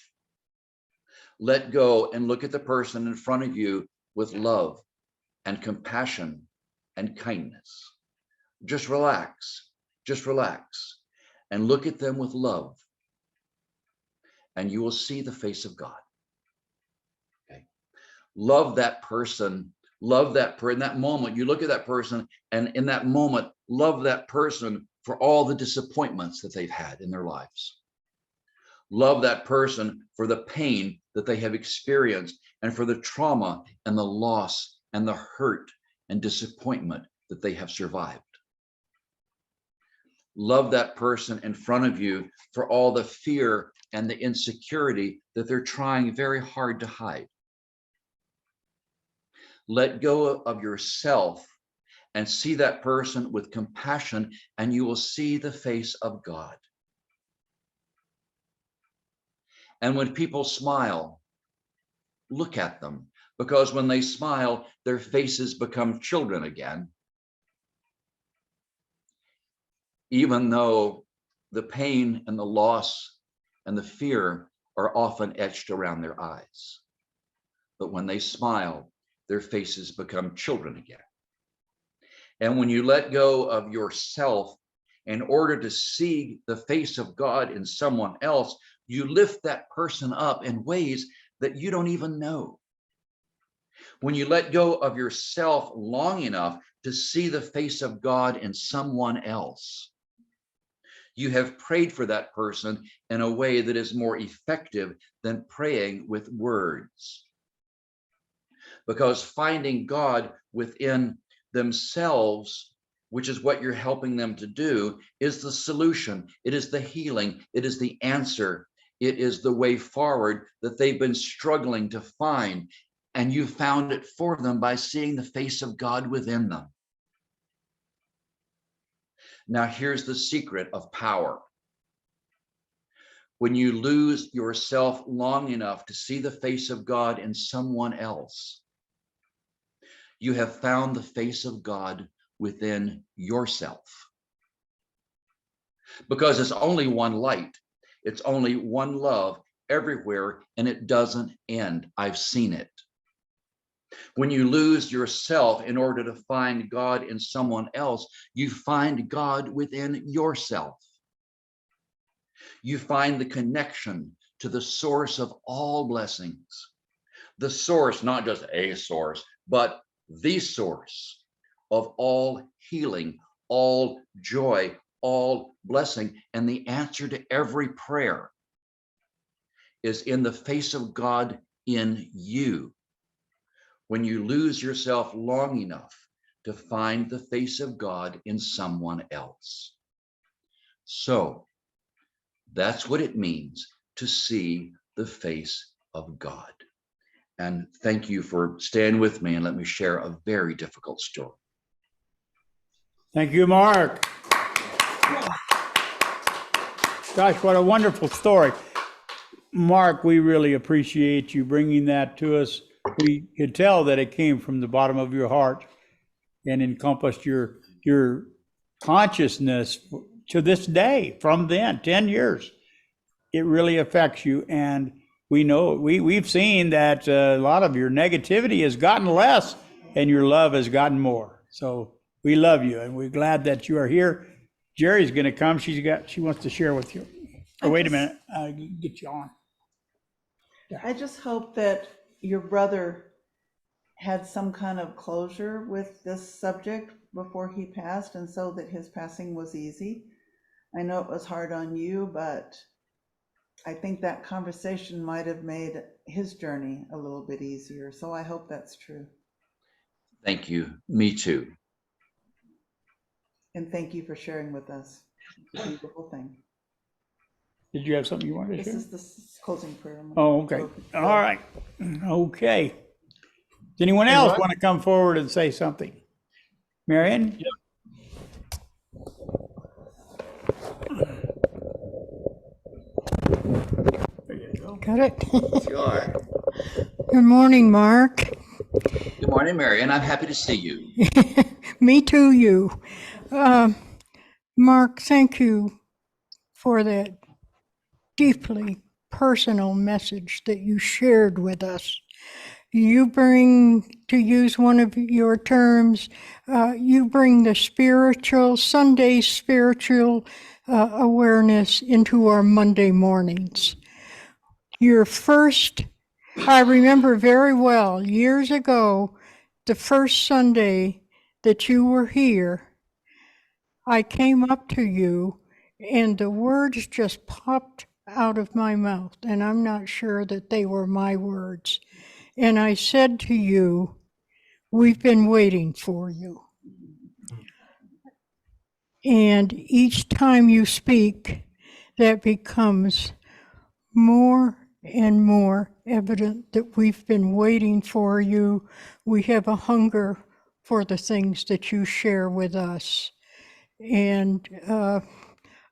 Let go and look at the person in front of you with love and compassion and kindness. Just relax, and look at them with love, and you will see the face of God. Okay. Love that person. Love that in that moment. You look at that person, and in that moment, love that person for all the disappointments that they've had in their lives. Love that person for the pain that they have experienced, and for the trauma and the loss and the hurt and disappointment that they have survived. Love that person in front of you for all the fear and the insecurity that they're trying very hard to hide. Let go of yourself and see that person with compassion, and you will see the face of God. And when people smile, look at them, because when they smile, their faces become children again. Even though the pain and the loss and the fear are often etched around their eyes. But when they smile, their faces become children again. And when you let go of yourself in order to see the face of God in someone else, you lift that person up in ways that you don't even know. When you let go of yourself long enough to see the face of God in someone else, you have prayed for that person in a way that is more effective than praying with words. Because finding God within themselves, which is what you're helping them to do, is the solution. It is the healing. It is the answer. It is the way forward that they've been struggling to find. And you found it for them by seeing the face of God within them. Now, here's the secret of power. When you lose yourself long enough to see the face of God in someone else, you have found the face of God within yourself. Because it's only one light, it's only one love everywhere, and it doesn't end. I've seen it. When you lose yourself in order to find God in someone else, you find God within yourself. You find the connection to the source of all blessings. The source, not just a source, but the source of all healing, all joy, all blessing. And the answer to every prayer is in the face of God in you. When you lose yourself long enough to find the face of God in someone else. So that's what it means to see the face of God. And thank you for staying with me and let me share a very difficult story. Thank you, Mark. Gosh, what a wonderful story. Mark, we really appreciate you bringing that to us. We could tell that it came from the bottom of your heart and encompassed your consciousness to this day, from then, 10 years. It really affects you. And we know, we've seen that a lot of your negativity has gotten less and your love has gotten more. So we love you and we're glad that you are here. Jerry's going to come. She wants to share with you. Oh, wait a minute. I'll get you on. I just hope that your brother had some kind of closure with this subject before he passed, and so that his passing was easy. I know it was hard on you, but I think that conversation might have made his journey a little bit easier. So I hope that's true. Thank you. Me too. And thank you for sharing with us. It's a beautiful thing. Did you have something you wanted to This share? is the closing prayer. Oh, okay. All right. Okay. Does anyone Hey, else Ron? want to come forward and say something? Marion? There you go. Got it? Sure. Good morning, Mark. Good morning, Marion. I'm happy to see you. Me too, you. Mark, thank you for that deeply personal message that you shared with us. You bring, to use one of your terms, you bring the spiritual, Sunday spiritual awareness into our Monday mornings. Your first, I remember very well, years ago, the first Sunday that you were here, I came up to you and the words just popped out of my mouth, and I'm not sure that they were my words. And I said to you, we've been waiting for you. And each time you speak, that becomes more and more evident that we've been waiting for you. We have a hunger for the things that you share with us. And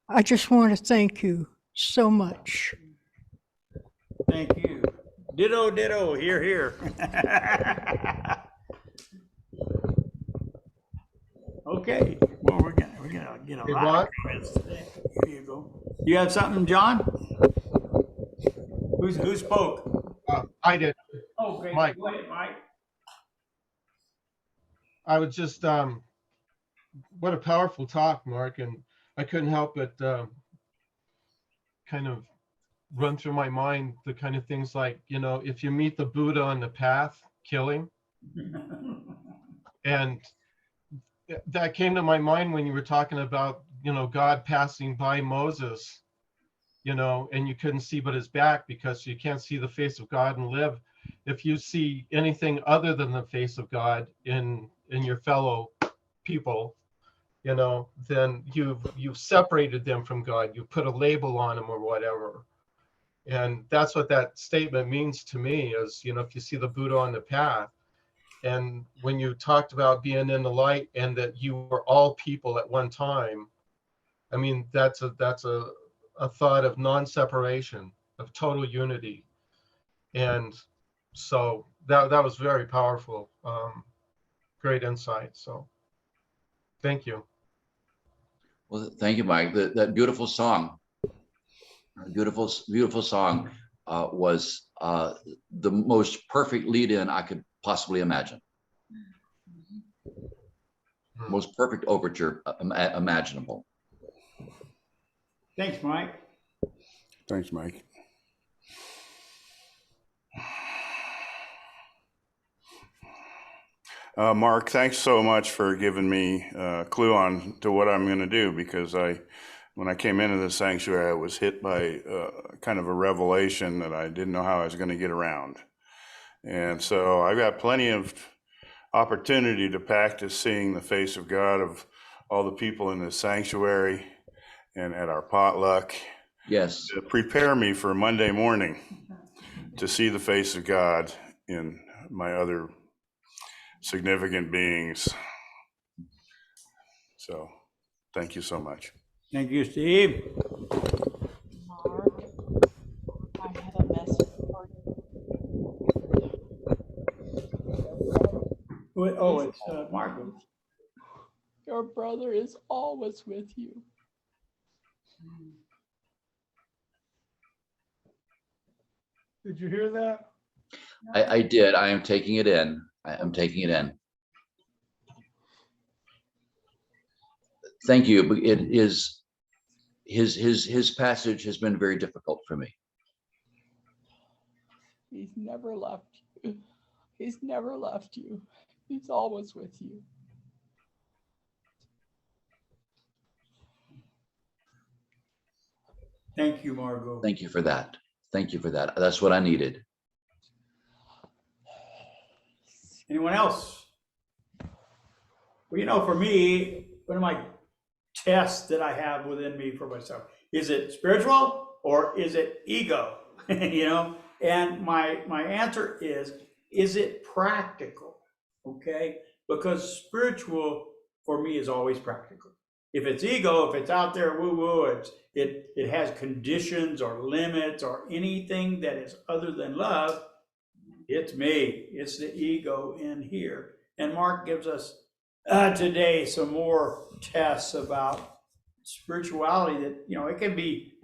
I just want to thank you so much. Thank you. Ditto, ditto, here, here. Okay, well, we're gonna get a Hey, lot Ron? of comments today. Here you go. You have something, John? Who spoke? I did. Okay, Mike. go ahead, Mike. I was just, what a powerful talk, Mark, and I couldn't help but kind of run through my mind the kind of things like, if you meet the Buddha on the path, kill him. And that came to my mind when you were talking about, God passing by Moses, and you couldn't see but his back because you can't see the face of God and live. If you see anything other than the face of God in your fellow people, then you've separated them from God. You put a label on them or whatever. And that's what that statement means to me is, if you see the Buddha on the path, and when you talked about being in the light and that you were all people at one time, I mean, that's a thought of non-separation, of total unity. And so that was very powerful. Great insight. So thank you. Well, thank you, Mike. That beautiful song, beautiful song, was the most perfect lead-in I could possibly imagine. Most perfect overture imaginable. Thanks, Mike. Thanks, Mike. Mark, thanks so much for giving me a clue on to what I'm going to do, because when I came into the sanctuary, I was hit by kind of a revelation that I didn't know how I was going to get around. And so I've got plenty of opportunity to practice seeing the face of God of all the people in the sanctuary and at our potluck. Yes. To prepare me for Monday morning to see the face of God in my other significant beings. So thank you so much. Thank you, Steve. Mark, I have a message for you. Oh, it's Marco. Your brother is always with you. Did you hear that? I did. I am taking it in. I am taking it in. Thank you. But it is his passage has been very difficult for me. He's never left you. He's never left you. He's always with you. Thank you, Margot. Thank you for that. Thank you for that. That's what I needed. Anyone else? Well, you know, for me, one of my tests that I have within me for myself, is it spiritual or is it ego? You know, and my answer is it practical? Okay, because spiritual for me is always practical. If it's ego, if it's out there woo woo, it has conditions or limits or anything that is other than love, it's me. It's the ego in here. And Mark gives us today some more tests about spirituality that, you know, it can be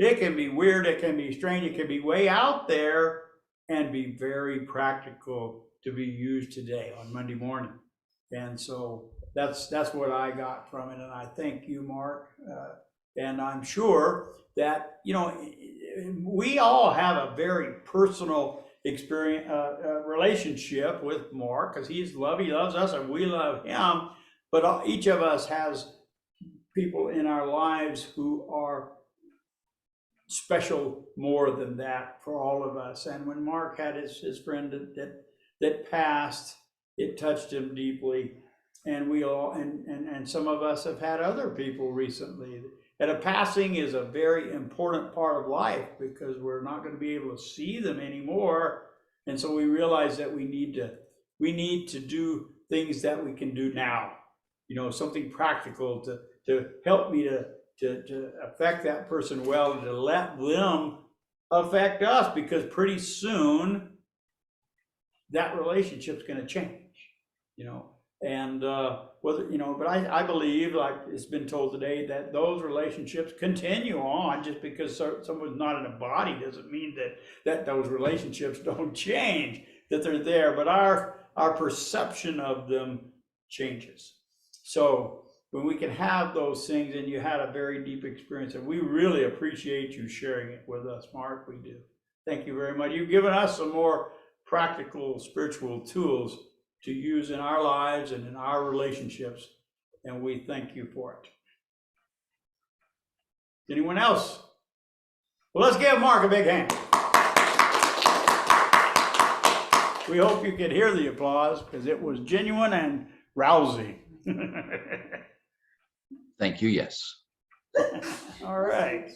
weird, it can be strange, it can be way out there and be very practical to be used today on Monday morning. And so that's what I got from it. And I thank you, Mark. And I'm sure that, you know, we all have a very personal experience, relationship with Mark, because he loves us and we love him. But each of us has people in our lives who are special more than that for all of us. And when Mark had his friend that passed, it touched him deeply. And we all, and some of us have had other people recently. And a passing is a very important part of life because we're not going to be able to see them anymore. And so we realize that we need to do things that we can do now, you know, something practical to help me to affect that person well, and to let them affect us, because pretty soon that relationship's going to change, you know. And whether, you know, but I believe, like it's been told today, that those relationships continue on. Just because someone's not in a body doesn't mean that those relationships don't change, that they're there, but our perception of them changes. So when we can have those things, and you had a very deep experience, and we really appreciate you sharing it with us, Mark, we do. Thank you very much. You've given us some more practical spiritual tools to use in our lives and in our relationships, and we thank you for it. Anyone else? Well, let's give Mark a big hand. We hope you could hear the applause, because it was genuine and rousing. Thank you, yes. All right.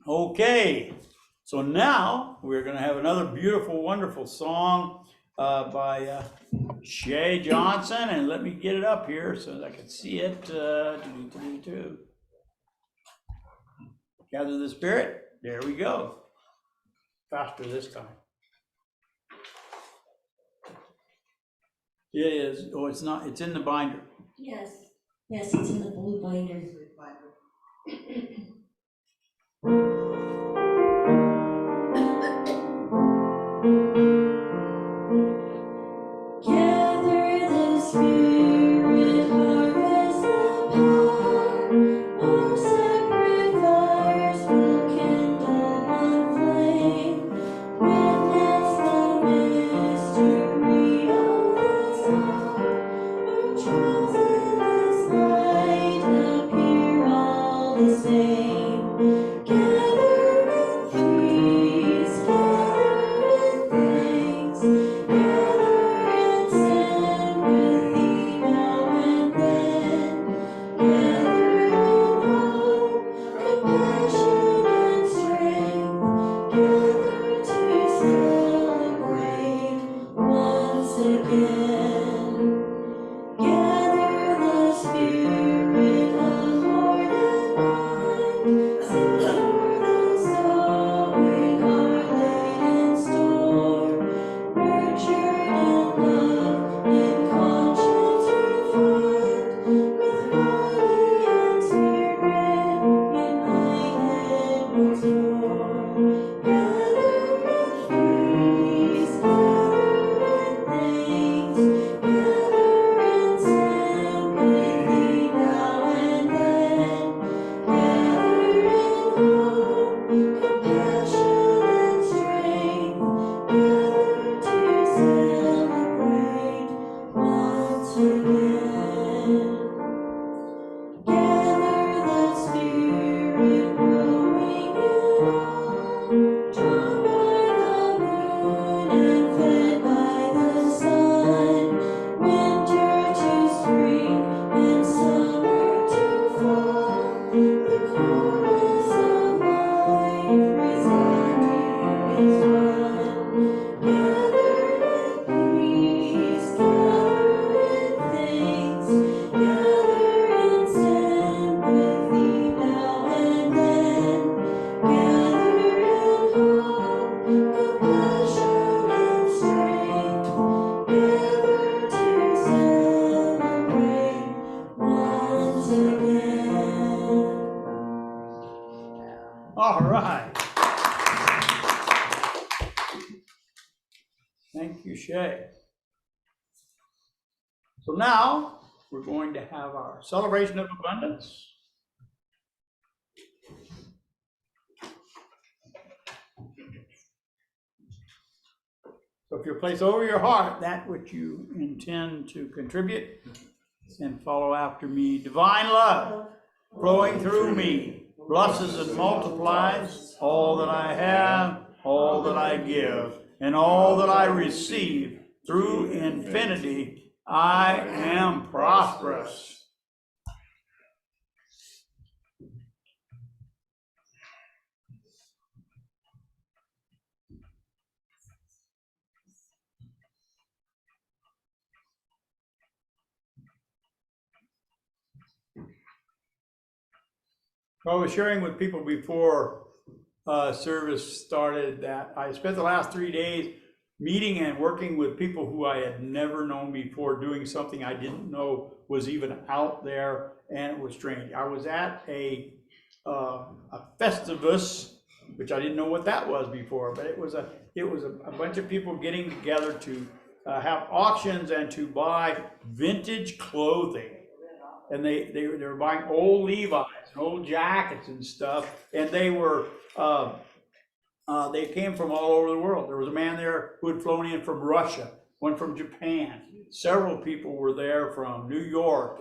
Okay. So now we're going to have another beautiful, wonderful song by Shay Johnson. And let me get it up here so that I can see it. Gather the Spirit. There we go. Faster this time. It is. Oh, it's not. It's in the binder. Yes, it's in the blue binder. Gather the Spirit, harvest the power. Our sacred fires will kindle one flame. Witness the mystery of the song. Our trials in this light appear all the same. Gather All right. Thank you, Shay. So now we're going to have our celebration of abundance. So if you place over your heart that which you intend to contribute, and follow after me. Divine love flowing through me blesses and multiplies all that I have, all that I give, and all that I receive through infinity. I am prosperous. I was sharing with people before service started that I spent the last 3 days meeting and working with people who I had never known before, doing something I didn't know was even out there, and it was strange. I was at a Festivus, which I didn't know what that was before, but it was a bunch of people getting together to have auctions and to buy vintage clothing. And they were buying old Levi's and old jackets and stuff, and they were they came from all over the world. There was a man there who had flown in from Russia, one from Japan. Several people were there from New York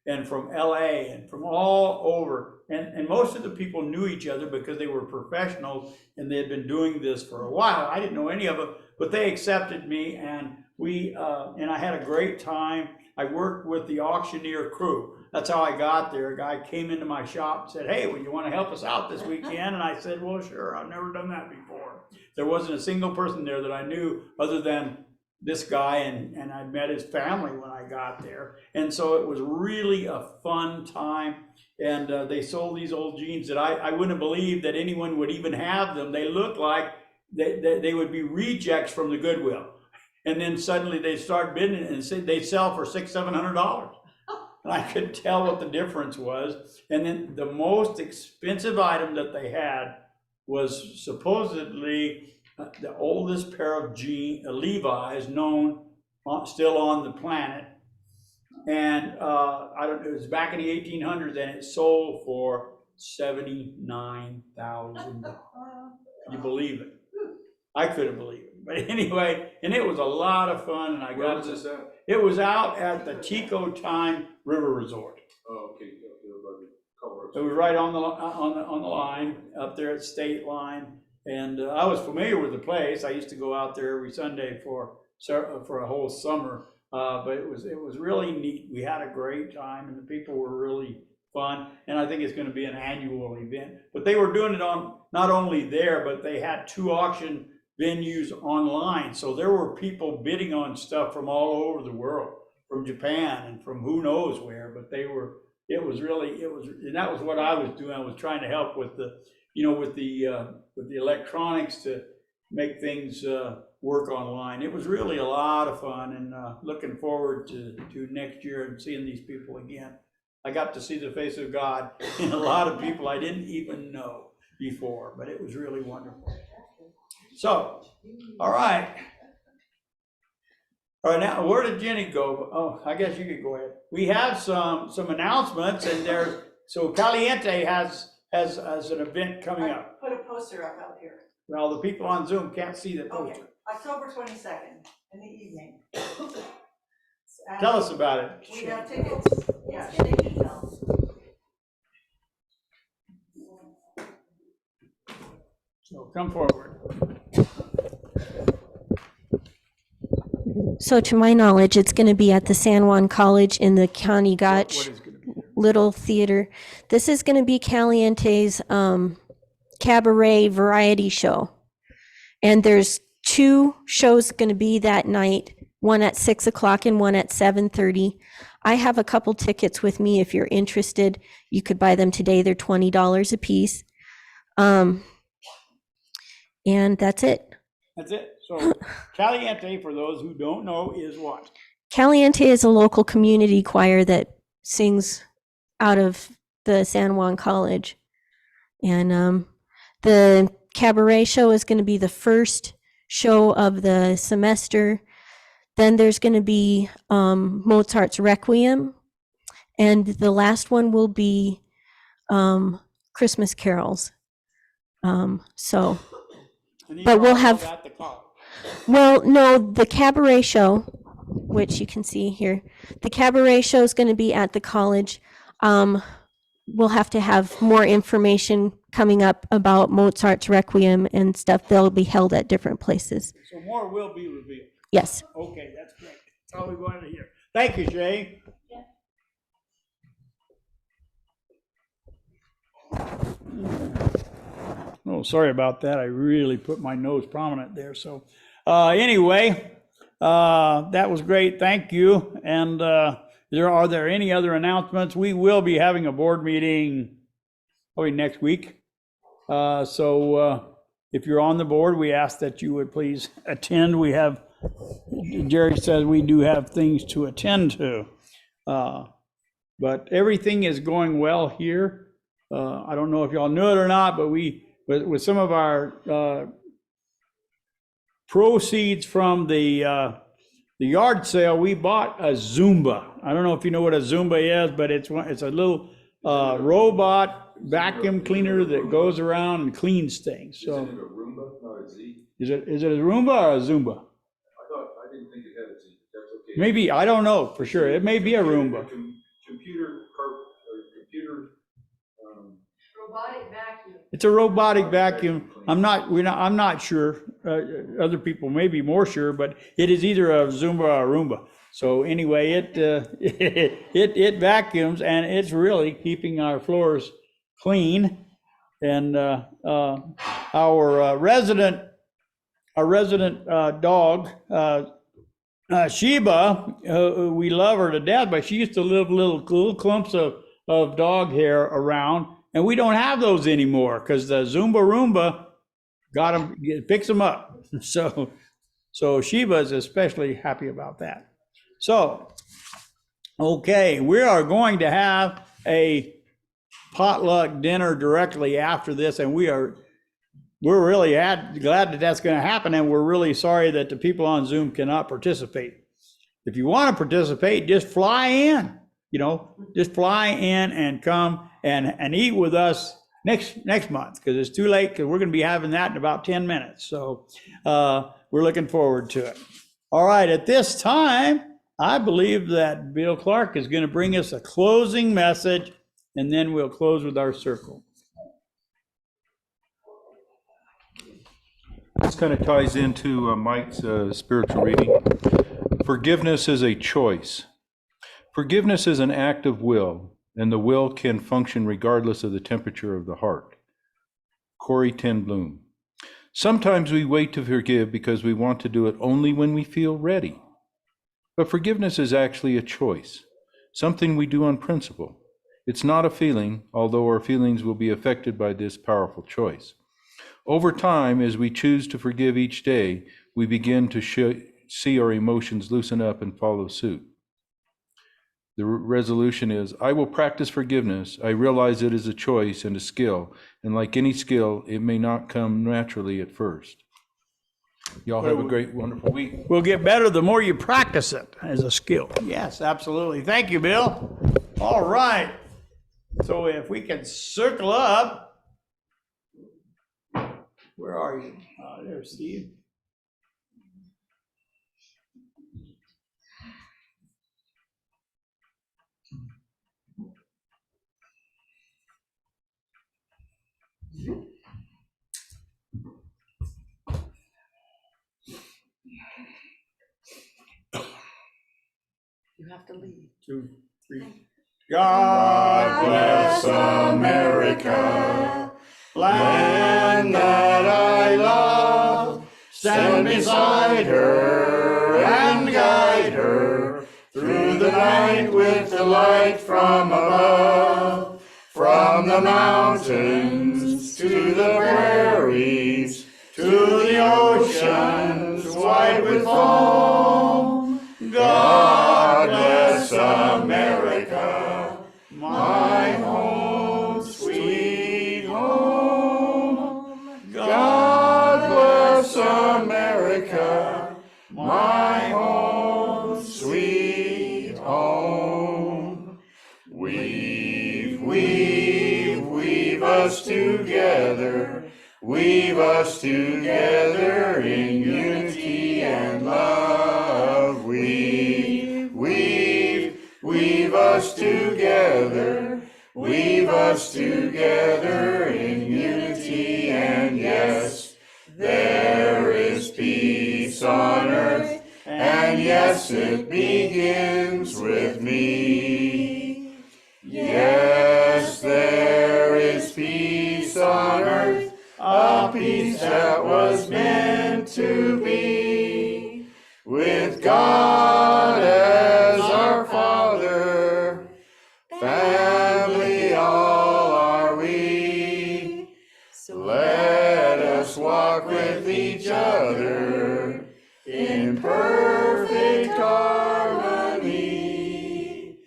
and from LA and from all over. And most of the people knew each other because they were professionals and they had been doing this for a while. I didn't know any of them, but they accepted me, and and I had a great time. I worked with the auctioneer crew. That's how I got there. A guy came into my shop and said, "Hey, well, you want to help us out this weekend?" And I said, "Well, sure. I've never done that before." There wasn't a single person there that I knew other than this guy, and I met his family when I got there. And so it was really a fun time. And they sold these old jeans that I wouldn't believe that anyone would even have them. They looked like they would be rejects from the Goodwill. And then suddenly they start bidding and they sell for $600-700. And I could tell what the difference was. And then the most expensive item that they had was supposedly the oldest pair of Levi's known still on the planet. And I don't know, it was back in the 1800s, and it sold for $79,000. You believe it? I couldn't believe it. But anyway, and it was a lot of fun, and I Where got was this at? it was out at the Chico Time River Resort. Oh, okay. It was right on the line up there at State Line, and I was familiar with the place. I used to go out there every Sunday for a whole summer, but it was really neat. We had a great time, and the people were really fun. And I think it's going to be an annual event. But they were doing it on not only there, but they had 2 auction venues online. So there were people bidding on stuff from all over the world, from Japan and from who knows where. But and that was what I was doing. I was trying to help with the electronics to make things work online. It was really a lot of fun, and looking forward to next year and seeing these people again. I got to see the face of God in a lot of people I didn't even know before, but it was really wonderful. So, all right. All right, now where did Jenny go? Oh, I guess you could go ahead. We have some announcements, and so Caliente has an event coming up. Put a poster up out here. Well, the people on Zoom can't see the Okay, poster. October 22nd in the evening. Tell us about it. We have tickets. Yeah, thank you, Mel. So come forward. So to my knowledge, it's going to be at the San Juan College in the County What Gotch is going to be there? Little Theater. This is going to be Caliente's cabaret variety show. And there's 2 shows going to be that night, one at 6 o'clock and one at 7:30. I have a couple tickets with me. If you're interested, you could buy them today. They're $20 a piece. And that's it. That's it. So Caliente, for those who don't know, is what? Caliente is a local community choir that sings out of the San Juan College. And The cabaret show is going to be the first show of the semester. Then there's going to be Mozart's Requiem, and the last one will be Christmas carols. So, And these but are we'll all have- at the college. well, no, the cabaret show, which you can see here, the cabaret show is going to be at the college. We'll have to have more information coming up about Mozart's Requiem and stuff. They'll be held at different places. So more will be revealed. Yes. Okay, that's great. That's all we wanted to hear. Thank you, Shay. Oh, sorry about that. I really put my nose prominent there. Anyway, that was great. Thank you. And are there any other announcements? We will be having a board meeting probably next week. If you're on the board, we ask that you would please attend. Jerry says we do have things to attend to. But everything is going well here. I don't know if y'all knew it or not, but with some of our proceeds from the yard sale, we bought a Zumba. I don't know if you know what a Zumba is, but it's a little robot vacuum cleaner that goes around and cleans things. So Is it a Roomba, not a Z? is it a Roomba or a Zumba? I didn't think it had a Z. That's okay. Maybe, I don't know for sure. It may be a Roomba. Robotic vacuum. It's a robotic vacuum. I'm not sure. Other people may be more sure, but it is either a Zumba or a Roomba. So anyway, it vacuums, and it's really keeping our floors clean. And our resident dog, Sheba, we love her to death, but she used to live little clumps of dog hair around, and we don't have those anymore because the Zumba Roomba got them, picks them up. So Sheba is especially happy about that. So, okay, we are going to have a potluck dinner directly after this, and we're really glad that that's going to happen, and we're really sorry that the people on Zoom cannot participate. If you want to participate, just fly in, just fly in and come and eat with us next month, because it's too late, because we're going to be having that in about 10 minutes. So we're looking forward to it. All right, at this time, I believe that Bill Clark is going to bring us a closing message, and then we'll close with our circle. This kind of ties into Mike's spiritual reading. Forgiveness is a choice. Forgiveness is an act of will, and the will can function regardless of the temperature of the heart. Corrie ten Boom. Sometimes we wait to forgive because we want to do it only when we feel ready. But forgiveness is actually a choice, something we do on principle. It's not a feeling, although our feelings will be affected by this powerful choice. Over time, as we choose to forgive each day, we begin to see our emotions loosen up and follow suit. The resolution is, I will practice forgiveness. I realize it is a choice and a skill, and like any skill, it may not come naturally at first. Y'all have a great, wonderful week. We'll get better the more you practice it as a skill. Yes, absolutely. Thank you, Bill. All right. So if we can circle up. Where are you? There's Steve. You have to leave. 2, 3. God bless America, land that I love. Stand beside her and guide her through the night with the light from above. From the mountains to the prairies, to the oceans white with foam. God bless America, my home, sweet home. us together, weave us together in unity and love. Weave us together, weave us together in unity, and yes, there is peace on earth, and yes, it begins with me. Yes, there is peace on earth, a peace that was meant to be, with God as our Father, family all are we. Let us walk with each other in perfect harmony.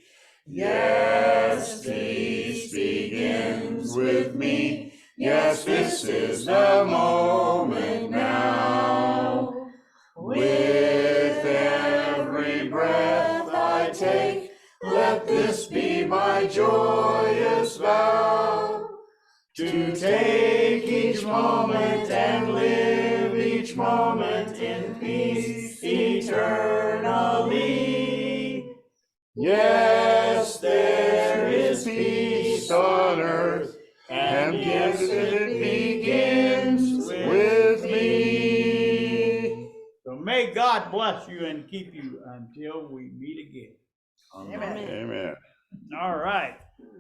Yes, peace begins with me. Yes, this is the moment now. With every breath I take, let this be my joyous vow, to take each moment and live each moment in peace eternally. Yes, there is peace on earth, and yes, it begins with me. So may God bless you and keep you until we meet again. Amen. All right.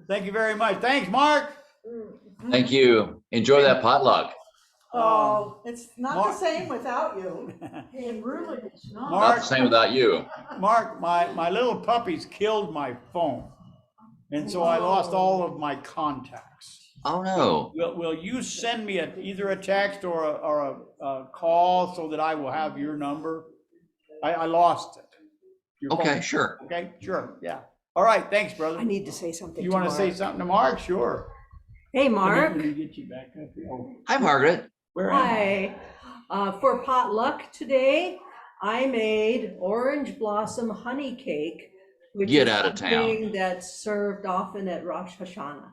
Thank you very much. Thanks, Mark. Thank you. Enjoy that potluck. Oh, it's not the Mark- same without you. It really is not. Not Mark, the same without you. Mark, my little puppies killed my phone. And so I lost all of my contacts. Oh, no. Will you send me either a text or a call so that I will have your number? I lost it. Your Okay, phone. sure. Okay, sure, yeah. All right, thanks, brother. I need to say something. You want to say something to Mark? Sure. Hey, Mark. Let me get you back up here. Oh, Hi, Margaret. where am I? Hi. For potluck today, I made orange blossom honey cake, which Get is out of town. something that's served often at Rosh Hashanah.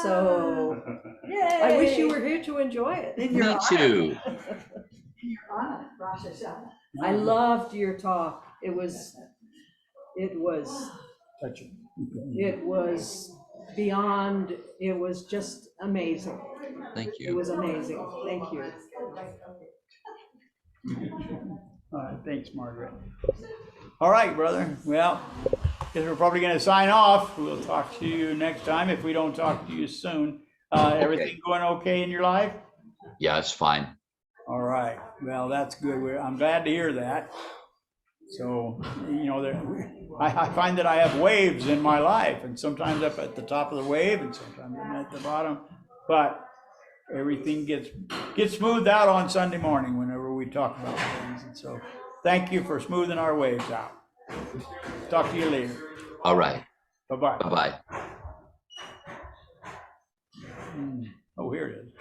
So Yay. I wish you were here to enjoy it. Me too. I loved your talk. It was Touch it. beyond, it was just amazing. Thank It you. was amazing. Thank you. All right, thanks, Margaret. All right, brother. Well, guess we're probably going to sign off. We'll talk to you next time if we don't talk to you soon. Everything going okay in your life? Yeah, it's fine. All right. Well, that's good. I'm glad to hear that. So, you know, I find that I have waves in my life, and sometimes up at the top of the wave and sometimes I'm at the bottom. But everything gets smoothed out on Sunday morning whenever we talk about things. And so thank you for smoothing our waves out. Talk to you later. All right. Bye-bye. Bye-bye. Oh, here it is.